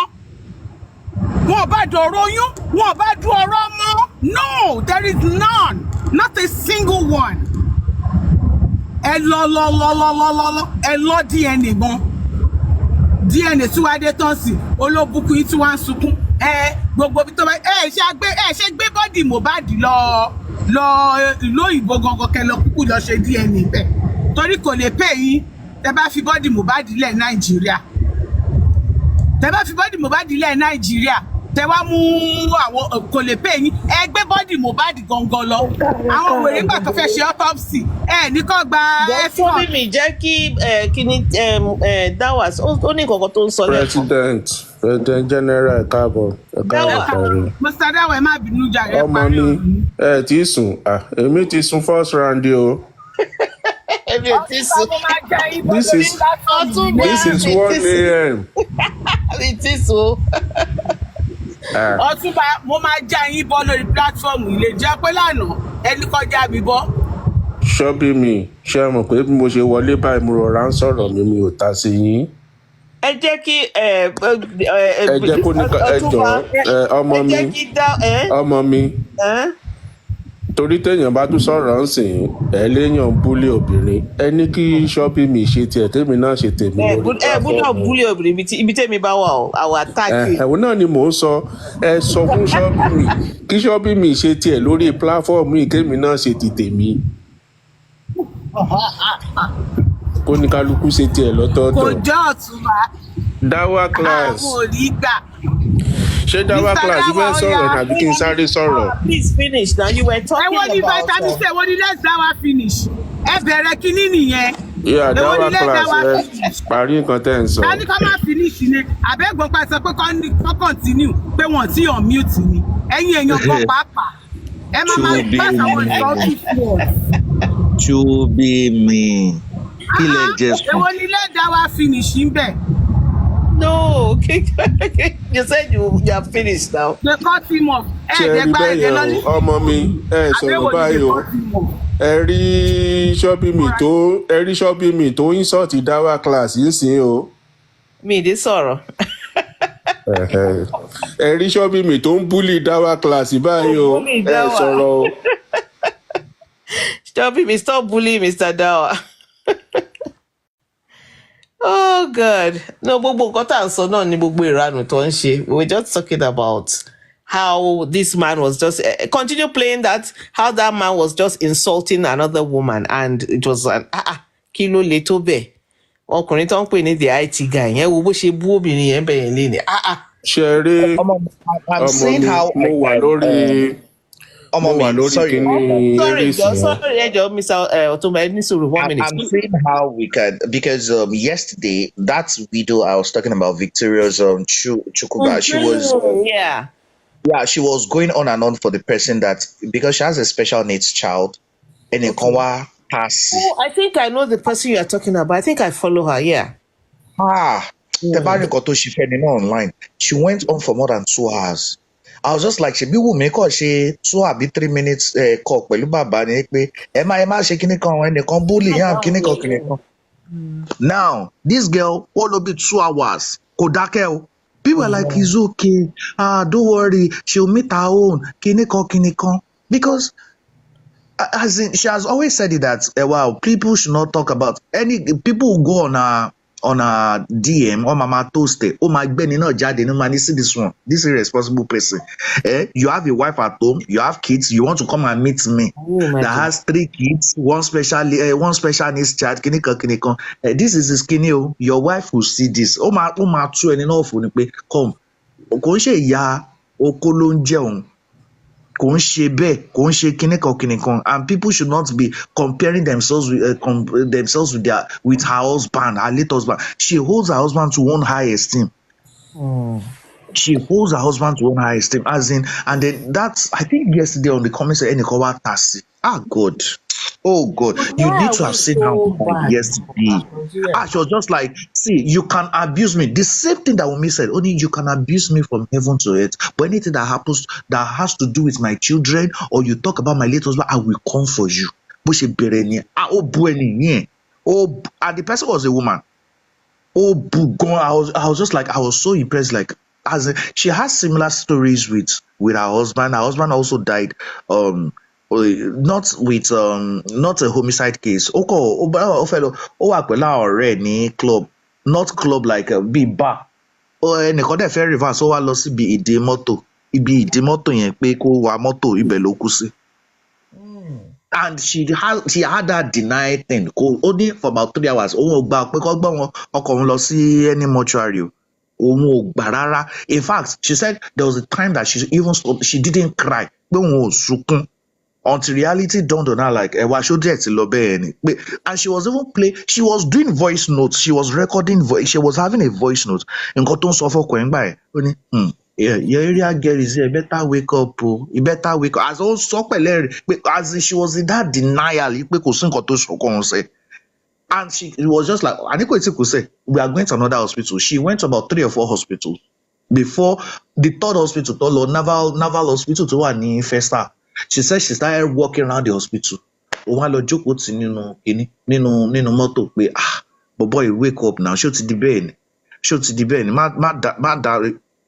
Wọ́n bá du ọ̀rọ̀ oyún, wọ́n bá du ọ̀rọ̀ ọmọ. No, there is none, not a single one. Ẹ lọ DNA mọ́. DNA tí wàá dé tán sí, olóbùkún yìí tí wàá ń sunkún. Gbogbo bí tó bá ṣe gbé bọ́dì Mohbad lọ ìlú òyìnbó gangan kẹ lọ kúkú lọ ṣe DNA bẹ́ẹ̀. Torí kò lè pè yín tẹ bá fi bọ́dì Mohbad lẹ̀ Nàìjíríà. Tẹ bá fi bọ́dì Mohbad lẹ̀ Nàìjíríà. Tẹ wá mú àwọn kò lè pè yín ẹ gbé bọ́dì Mohbad gangan lọ. Àwọn wèrè gbà tó fẹ́ ṣe autopsy ní kò gba fún mi jẹ́ kí kíní Dawas ó ní nǹkan tó ń sọ lẹ́kọ̀ọ́. President General káàbọ̀ pẹ̀lú. Mr. Dawa ẹ má bínú jàre. Ọmọ mi tí sùn èmi ti sùn first round o. Èmi ò tí sùn. This is 1 a.m. Mi ti sùn. Ọ̀túnba mo máa já yín bọ́ lórí platform ilé jẹ́ pé lánàá ẹni kọjá mi bọ́. Ṣọ́bí mi ṣe mọ̀ pé bí mo ṣe wọlé báyìí mo rọra ń sọ̀rọ̀ mi ò ta sí yín. Ẹ jẹ́ kí ẹ jẹ́ kó ní ẹ jọ ọmọ mi torí téèyàn bá tún sọ̀rọ̀ ń sìn ẹ léèyàn búlé obìnrin ẹ ní kí Ṣọ́bí mi ṣe tiẹ̀ tèmi náà ṣe tèmi lórí ẹ gbọ́dọ̀ búlé obìnrin ibi tèmi bá wà o àwọn àtàkì. ẹ̀wọ̀n náà ni mò ń sọ ẹ sọ fún Ṣọ́bí mi kí Ṣọ́bí mi ṣe tiẹ̀ lórí pláfọ́ọ̀mù yìí kémi náà ṣe ti tèmi. Kó ní kálukú ṣe tiẹ̀ lọ́tọ̀ọ̀tọ̀. Kò jọ́ Ọ̀túnba. Dawa class. Àwọn ò rí gbà. Ṣé Dawa class fẹ́ sọ̀rọ̀ tàbí kí n sáré sọ̀rọ̀? Please finish now you were talking about. Ẹ wọ́n ní vitamin C, wọ́n ní let's Dawa finish. Ẹ bẹ̀rẹ̀ kínní nìyẹn. Yeah, Dawa class parí nǹkan tẹ́ ń sọ. Ká ní ká má finish ni, àbẹ́gbọ́n pa sọ pé kọ́ continue pé wọ́n ti on mute ni. Ẹ̀yin èèyàn gbọ́ pàápàá. Ẹ má máa gbà sáwọn ìtọ́jú fún ọ. Ṣóbí mi. Kí lẹ jẹ sùn? Èwo ni let's Dawa finish ń bẹ̀? No, you said you are finished now. They cut him off. Ṣé ẹni bẹ́ẹ̀ yẹn o, ọmọ mi, sọ̀rọ̀ báyìí o. Ẹ rí Ṣọ́bí mi tó insult Dawa class yìí sìn o. Mi ìdí sọ̀rọ̀. Ẹ rí Ṣọ́bí mi tó ń búlì Dawa class báyìí o. Sọ̀rọ̀ o. Ṣọ́bí mi stop bullying Mr. Dawa. Oh God. No, gbogbo nǹkan tá à ń sọ náà ni gbogbo ìranù tó ń ṣe. We were just talking about how this man was just continue playing that, how that man was just insulting another woman and it was kí ló le tó bẹ́ẹ̀. ọkùnrin tó ń pè ní the IT guy yẹn wo bó ṣe bú obìnrin yẹn bẹ̀yẹn lé ní. ṣe rí I'm ọmọ seeing mi how mo wà lórí mo wà lórí sorry. kíní sorry Aries yẹn. ẹjọ Mr. Otunba ẹ ní sùúrù 1 minute. I'm seeing how we can, because yesterday that video I was talking about, Victoria's Chukuba, she was she was going on and on for the person that, because she has a special needs child, and in Konwa pass. Oh, I think I know the person you are talking about. I think I follow her. Yeah. The Barry Koto she fed online. She went on for more than 2 hours. I was just like, she will make her she 2 or 3 minutes call pẹ̀lú bàbá ni pé ẹ má ṣe kíní kan ẹni kan bully yam kíní kan. Now this girl all of it 2 hours kò dákẹ́ o. People are like, it's okay. Don't worry, she'll meet her own kíní kan, because as in, she has always said it that people should not talk about any people who go on a DM or Mama Toasted, oh my Benny no Jade, no man, see this one, this irresponsible person. You have a wife at home, you have kids, you want to come and meet me that has 3 kids, one special needs child, this is his skinny. Your wife will see this. Oh my two and enough come. Ya okolonjeun. And people should not be comparing themselves with her husband, her late husband. She holds her husband to one high esteem. She holds her husband to one high esteem, as in, and then that's, I think yesterday on the comments, God. Oh God, you need to have seen how yesterday. She was just like, see, you can abuse me. The same thing that Wunmi said, only you can abuse me from heaven to earth. But anything that happens that has to do with my children, or you talk about my late husband, I will come for you. And the person was a woman. I was just like, I was so impressed. Like, as in, she has similar stories with her husband. Her husband also died. Not a homicide case. Club, not club like a big bar. Ẹnìkan dẹ̀ fẹ́ reverse ó wá lọ síbi ìdí mọ́tò, ibi ìdí mọ́tò yẹn pé kó wa mọ́tò ibẹ̀ ló kú sí. And she had that denied thing. Only for about 3 hours. Òun ò gbà pé kó gbọ́ wọn ọkọ òun lọ sí any mortuary. Òun ò gbà rárá. In fact, she said there was a time that she didn't cry. Pé òun ò sunkún. Until reality dawned on her, like, and she was even she was doing voice notes, she was recording voice, she was having a voice note. And got on suffer going by. Your area girl is here, better wake up, you better wake up. As also as she was in that denial, and it was just like, we are going to another hospital. She went to about 3 or 4 hospitals before the 3rd hospital, Naval Hospital to one in Festa. She said she started walking around the hospital. But boy, wake up now. Show to the bed.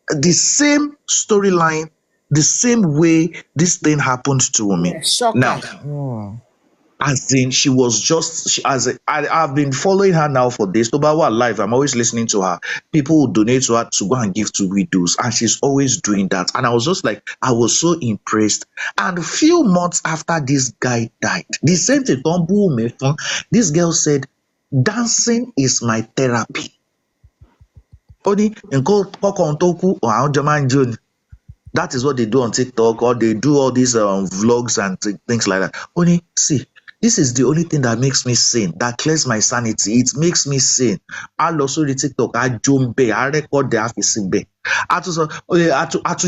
The same storyline, the same way this thing happened to me. Now, as in, she was just, I've been following her now for days. About what life, I'm always listening to her. People will donate to her to go and give to widows, and she's always doing that. And I was just like, I was so impressed. And a few months after this guy died, the same thing, this girl said, dancing is my therapy. That is what they do on TikTok, or they do all these vlogs and things like that. Only see, this is the only thing that makes me sane, that clears my sanity. It makes me sane. I also the TikTok, I jumbe, I record the afisibe. I to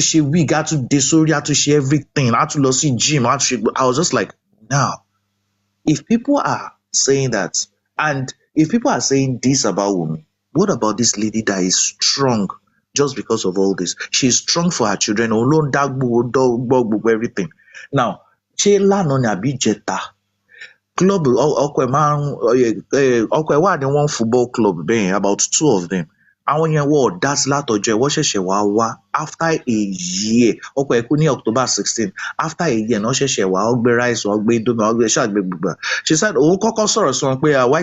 share wig, I to desori, I to share everything, I to lose gym, I was just like, now, if people are saying that, and if people are saying this about women, what about this lady that is strong just because of all this? She's strong for her children, everything. Now, club one football club about 2 of them. And when you that's after a year, October 16, after a year, rice she said, why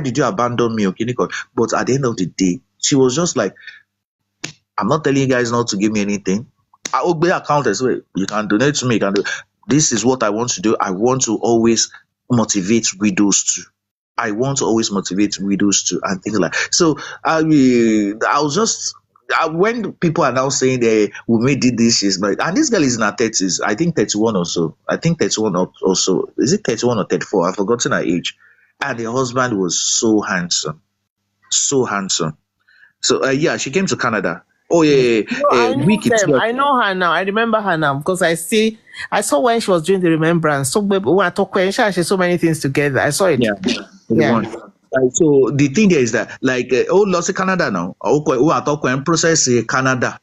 did you abandon me? But at the end of the day, she was just like, I'm not telling you guys not to give me anything. I will be accounted. So you can donate to me. You can do. This is what I want to do. I want to always motivate widows too. I want to always motivate widows to and things like. So I mean, I was just. When people are now saying we made it this is but and this girl is in her 30s, I think 31 or so. I think 31 or so. Is it 31 or 34? I've forgotten her age. And the husband was so handsome. So handsome. So yeah, she came to Canada. Oh yeah, No, I know week them. itself. I know her now. I remember her now because I saw when she was doing the remembrance. So when I talk when she so many things together. I saw it. Yeah, the Yeah. one. So the thing there is that like lost Canada now. Oh, I talk when process Canada.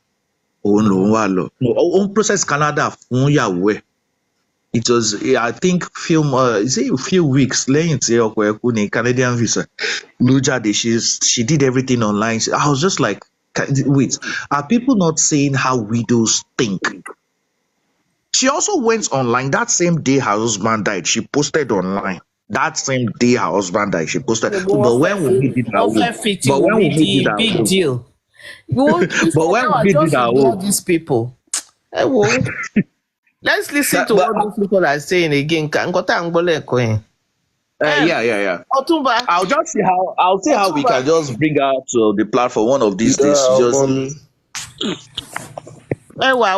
Oh no, no, process Canada fún ìyàwó ẹ̀. It was I think is it a few weeks lẹ́yìn tí ọkọ ẹ̀ kú ní Canadian visa ló jáde. She did everything online. I was just like, wait, are people not saying how widows think? She also went online that same day her husband died. She posted online that same day her husband died. She posted. So, but when Wunmi did her own, but when Wunmi did her Big own, deal. This but when now I Wunmi did just her ignore own, these people. Hey, whoa. Let's listen that, to but what those people are saying again. yeah. Otumba. I'll see how we can just bring her to the platform one of these days. Yeah, Just ọmọ mi.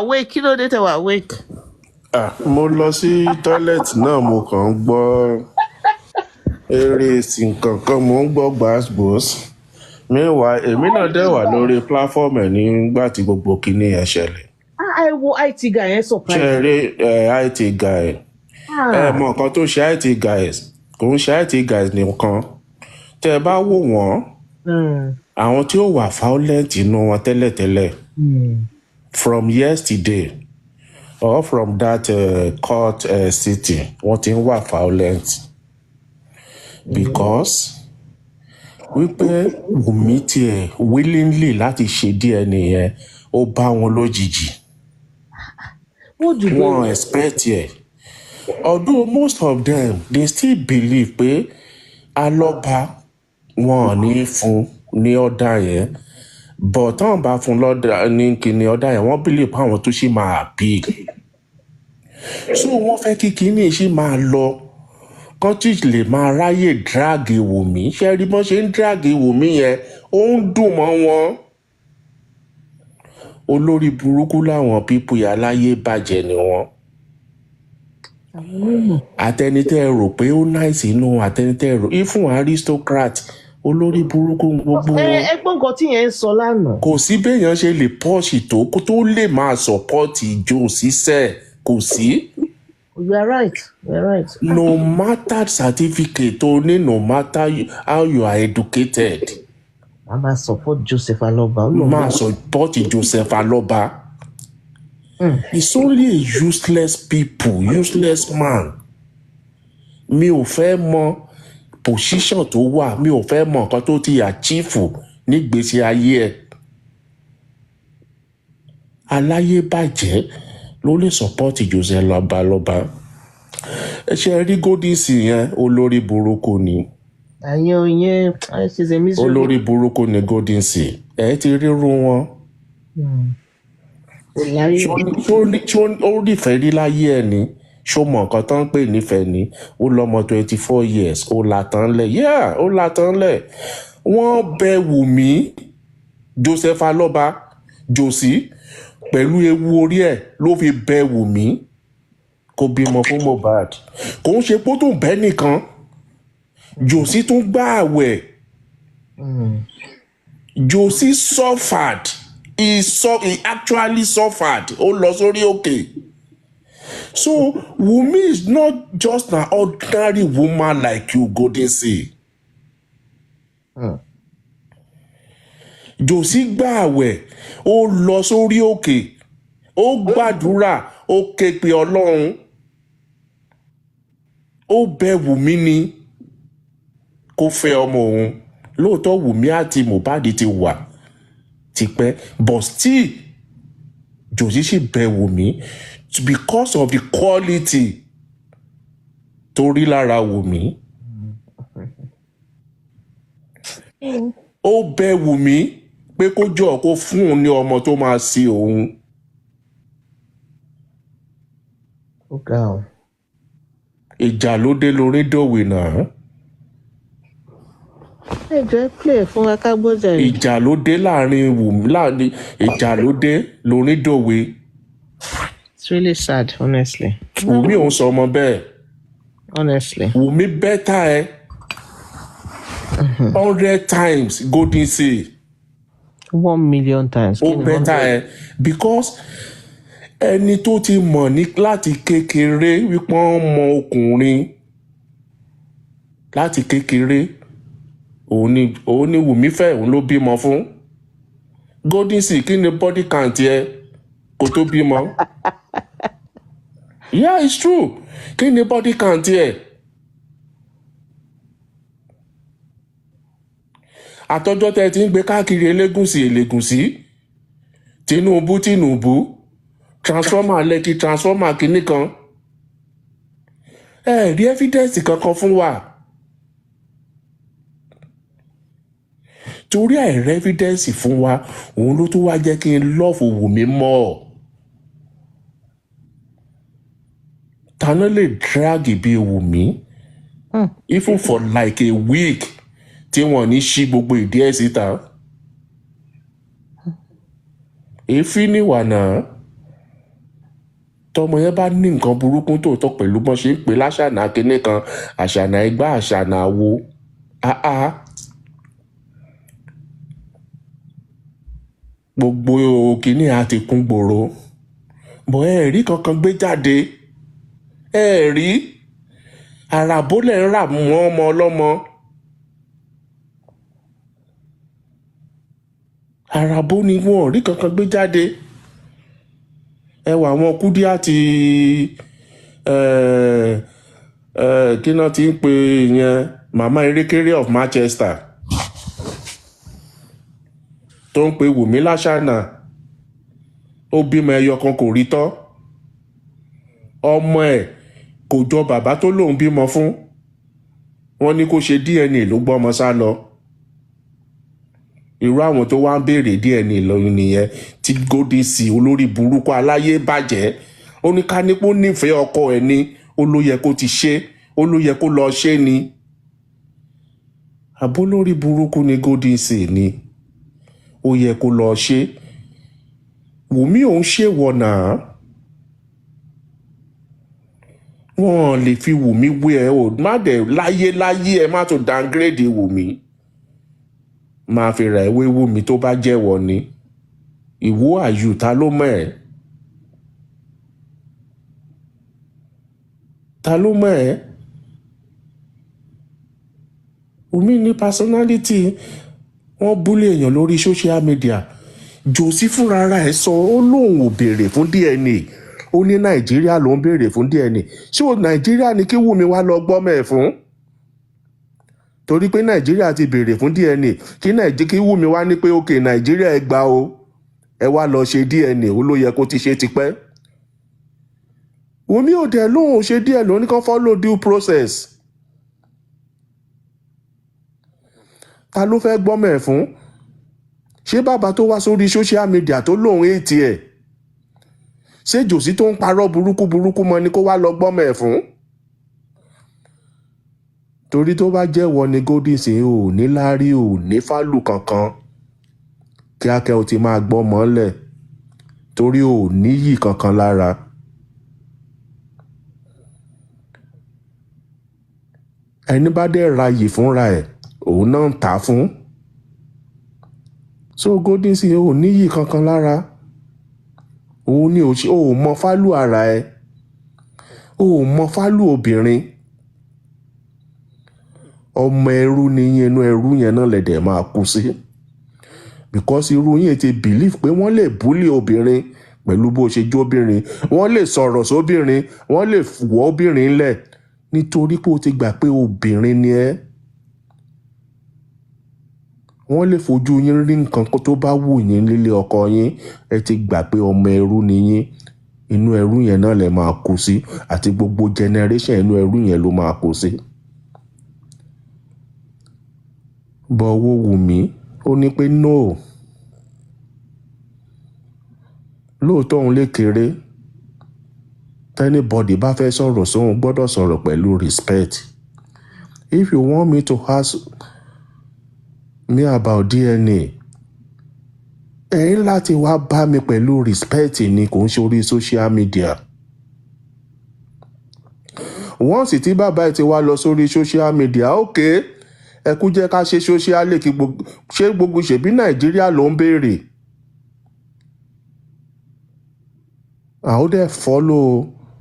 Wake, kí ló dé tẹ́ wà wake. Mo lọ sí tọ́lẹ̀tì náà mo kàn ń gbọ́ eré nǹkan kan mo ń gbọ́ gbàgbós. Meanwhile, èmi náà dẹ̀ wà lórí platform ẹ̀ nígbà tí gbogbo kinní yẹn ṣẹlẹ̀. I wo IT guy yẹn surprise. Ṣé eré IT guy? Mọ nǹkan tó ṣe IT guys kò ń ṣe IT guys nìkan. Tẹ́ ẹ bá wò wọ́n, àwọn tí ó wà violent inú wọn tẹ́lẹ̀tẹ́lẹ̀ from yesterday or from that court city wọ́n ti ń wà violent because wípé Wùmí tiẹ̀ willingly láti ṣe DNA yẹn ó bá wọn lójijì. Wọ́n expect ẹ̀. Although most of them they still believe pé alọ́ba wọn ò ní fún ní ọ̀dà yẹn but táwọn bá fún lọ́dà ní kíní ọ̀dà yẹn wọ́n believe pé àwọn tó ṣì máa appeal. So wọ́n fẹ́ kí kíní ṣì máa lọ kọ́tí lè máa ráyè drag Wùmí. Ṣé rí bọ́n ṣe ń drag Wùmí yẹn ó ń dùn mọ́ wọn. Olórí burúkú làwọn pípù yà láyé bàjẹ́ ni wọ́n. Àtẹnitẹ́ rò pé ó nice inú àtẹnitẹ́ rò ifun aristocrat olórí burúkú gbogbo wọn. Ẹgbọ́n nǹkan tí yẹn ń sọ lánàá. Kò sí béèyàn ṣe lè pọ́ọ̀ṣì tó kó tó lè máa sọ̀pọ́ọ̀tì ìjó sísẹ́ kò sí. You are right. No matter certificate o ní, no matter how you are educated. Mama support Joseph Aloba. Máa support Joseph Aloba. It's only a useless people, useless man. Mi ò fẹ́ mọ position tó wà, mi ò fẹ́ mọ nǹkan tó ti achieve nígbésí ayé ẹ̀. Aláyé bàjẹ́ ló lè support Joseph Aloba. Ẹ ṣe rí Godisi yẹn olórí burúkú ni. Àyẹn she's a miserable. Olórí burúkú ni Godisi. Ẹ ti ríru wọn. Ó nífẹ̀ẹ́ rí láyé ẹ̀ ni. Ṣó mọ nǹkan tó ń pè nífẹ̀ẹ́ ni. Ó lọ́mọ 24 years. Ó la tán lẹ̀. Yeah, ó la tán lẹ̀. Wọ́n bẹ Wùmí Joseph Aloba Josi pẹ̀lú ewu orí ẹ̀ ló fi bẹ Wùmí kó bímọ fún Mohbad. Kò ń ṣe pé ó tún bẹ́ nìkan. Josi tún gbá àwẹ̀. Josi suffered. He actually suffered. Ó lọ sórí òkè. So Wùmí is not just an ordinary woman like you Godisi. Josi gbá àwẹ̀. Ó lọ sórí òkè. Ó gbàdúrà. Ó ké pe Ọlọ́run. Ó bẹ Wùmí ni kó fẹ́ ọmọ òun. Lóòótọ́ Wùmí àti Mohbad ti wà tipẹ́ but still Josi sì bẹ Wùmí because of the quality tó rí lára Wùmí. Ó bẹ Wùmí pé kó jọ kó fún un ní ọmọ tó máa sí òun. Ìjà ló dé lórí dòwe náà. ẹ jẹ́ play fún wa ká gbọ́dọ̀ yìí. ìjà ló dé láàrin Wùmí láàrin ìjà ló dé lórin dòwe. It's really sad, honestly. Wùmí òun sọ ọmọ bẹ́ẹ̀. Honestly. Wùmí bẹ́tà ẹ 100 times Golden Sea. 1 million times. Ó bẹ́tà ẹ because ẹni tó ti mọ̀ ní láti kékeré wípé wọ́n mọ ọkùnrin láti kékeré òun ni Wùmí fẹ́ òun ló bímọ fún. Golden Sea kí ni body count ẹ kó tó bímọ. Yeah, it's true. Kí ni body count ẹ? Àtọ́jọ́ tẹ́ ti ń gbé káàkiri elégùnsì Tinubu transformer Lekki transformer kìíní kan ẹ rí evidence kankan fún wa torí àìrí evidence fún wa òun ló tún wá jẹ́ kí n love Wùmí mọ́ tana lè drag bí Wùmí even for like a week tí wọ́n ní ṣí gbogbo ìdí ẹ̀ síta èéfín níwà náà tọmọ yẹn bá ní nǹkan burúkú tòótọ́ pẹ̀lú bọ́n ṣe ń pè láṣànà kinní kan àṣànà igbá àṣànà wo gbogbo kinní àti kún gbòòrò bọ́ ẹ rí kankan gbé jáde ẹ rí àràbó lẹ̀ ń rà mọ́ ọmọ ọlọ́mọ àràbó ni wọn rí kankan gbé jáde ẹwà àwọn Kúdí àti kí náà ti ń pè yẹn màmá erékeré of Manchester tó ń pe Wùmí láṣànà ó bímọ ẹyọ kan kò rí tọ́ ọmọ ẹ̀ kò jọ bàbá tó lóun bímọ fún wọn ní kó ṣe DNA ló gbọ́mọ sá lọ irú àwọn tó wá ń béèrè DNA lọ́yún nìyẹn tí Golden Sea olórí burúkú aláyé bàjẹ́ ó ní ká nípò nífẹ̀ẹ́ ọkọ ẹ̀ ni ó ló yẹ kó ti ṣe ó ló yẹ kó lọ ṣe ni àbó lórí burúkú ni Golden Sea ni ó yẹ kó lọ ṣe Wùmí òun ṣèwọ̀ náà wọ́n lè fi Wùmí wé ẹ o má dẹ̀ láyé ẹ má tó downgrade Wùmí máa fi ra ìwé Wùmí tó bá jẹ́wọ́ ni ìwọ àyù ta ló mọ̀ ẹ́ Wùmí ní personality wọ́n búlé èèyàn lórí social media Jòsí fúnra ẹ̀ sọ ó lóun ò béèrè fún DNA ó ní Nàìjíríà ló ń béèrè fún DNA ṣé o Nàìjíríà ni kí Wùmí wá lọ gbọ́mọ̀ ẹ̀ fún torí pé Nàìjíríà ti béèrè fún DNA kí Wùmí wá ní pé òkè Nàìjíríà ẹ gbà o ẹ wá lọ ṣe DNA ó ló yẹ kó ti ṣe tipẹ́ Wùmí ò dẹ̀ lóun ò ṣe DNA ló ní kán follow due process ta ló fẹ́ gbọ́mọ̀ ẹ̀ fún ṣé bàbá tó wá sórí social media tó lóun ètì ẹ̀ ṣé Jòsí tó ń parọ́ burúkú mọ́ ni kó wá lọ gbọ́mọ̀ ẹ̀ fún torí tó bá jẹ́wọ́ ni Golden Sea ò ní láárí ò ní fálù kankan kíákẹ́ ò ti máa gbọ́ mọ́lẹ̀ torí ò níyì kankan lára ẹni bá dẹ̀ ra yìí fúnra ẹ̀ òun náà ń tà fún so Golden Sea ò níyì kankan lára òun ni ò mọ fálù ara ẹ̀ ò mọ fálù obìnrin ọmọ ẹrú ni yín inú ẹrú yẹn náà lẹ̀dẹ̀ máa kú sí because irú yín ti believe pé wọ́n lè búlì obìnrin pẹ̀lú bó ṣe jóbìnrin wọ́n lè sọ̀rọ̀ sóbìnrin wọ́n lè wọ́ obìnrin lẹ̀ nítorí pé o ti gbà pé obìnrin ni ẹ́ wọ́n lè fojú yín rí nǹkan tó bá wù yín nílé ọkọ yín ẹ ti gbà pé ọmọ ẹrú ni yín inú ẹrú yẹn náà lẹ máa kú sí àti gbogbo generation inú ẹrú yẹn ló máa kú sí. bọ̀ wo Wùmí ó ní pé no lóòótọ́ òun lè kéré anybody bá fẹ́ sọ̀rọ̀ sóhun gbọ́dọ̀ sọ̀rọ̀ pẹ̀lú respect if you want me to ask mi about DNA ẹ̀yin láti wá bá mi pẹ̀lú respect ni kò ń ṣe orí social media. wọ́n sì tí bàbá ẹ̀ ti wá lọ sórí social media okay ẹ kú jẹ́ ká ṣe socially kí gbogbo ṣèbí Nàìjíríà ló ń béèrè. àwọn dẹ̀ follow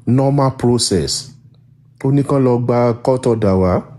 normal process ó ní kán lọ gba court order wá.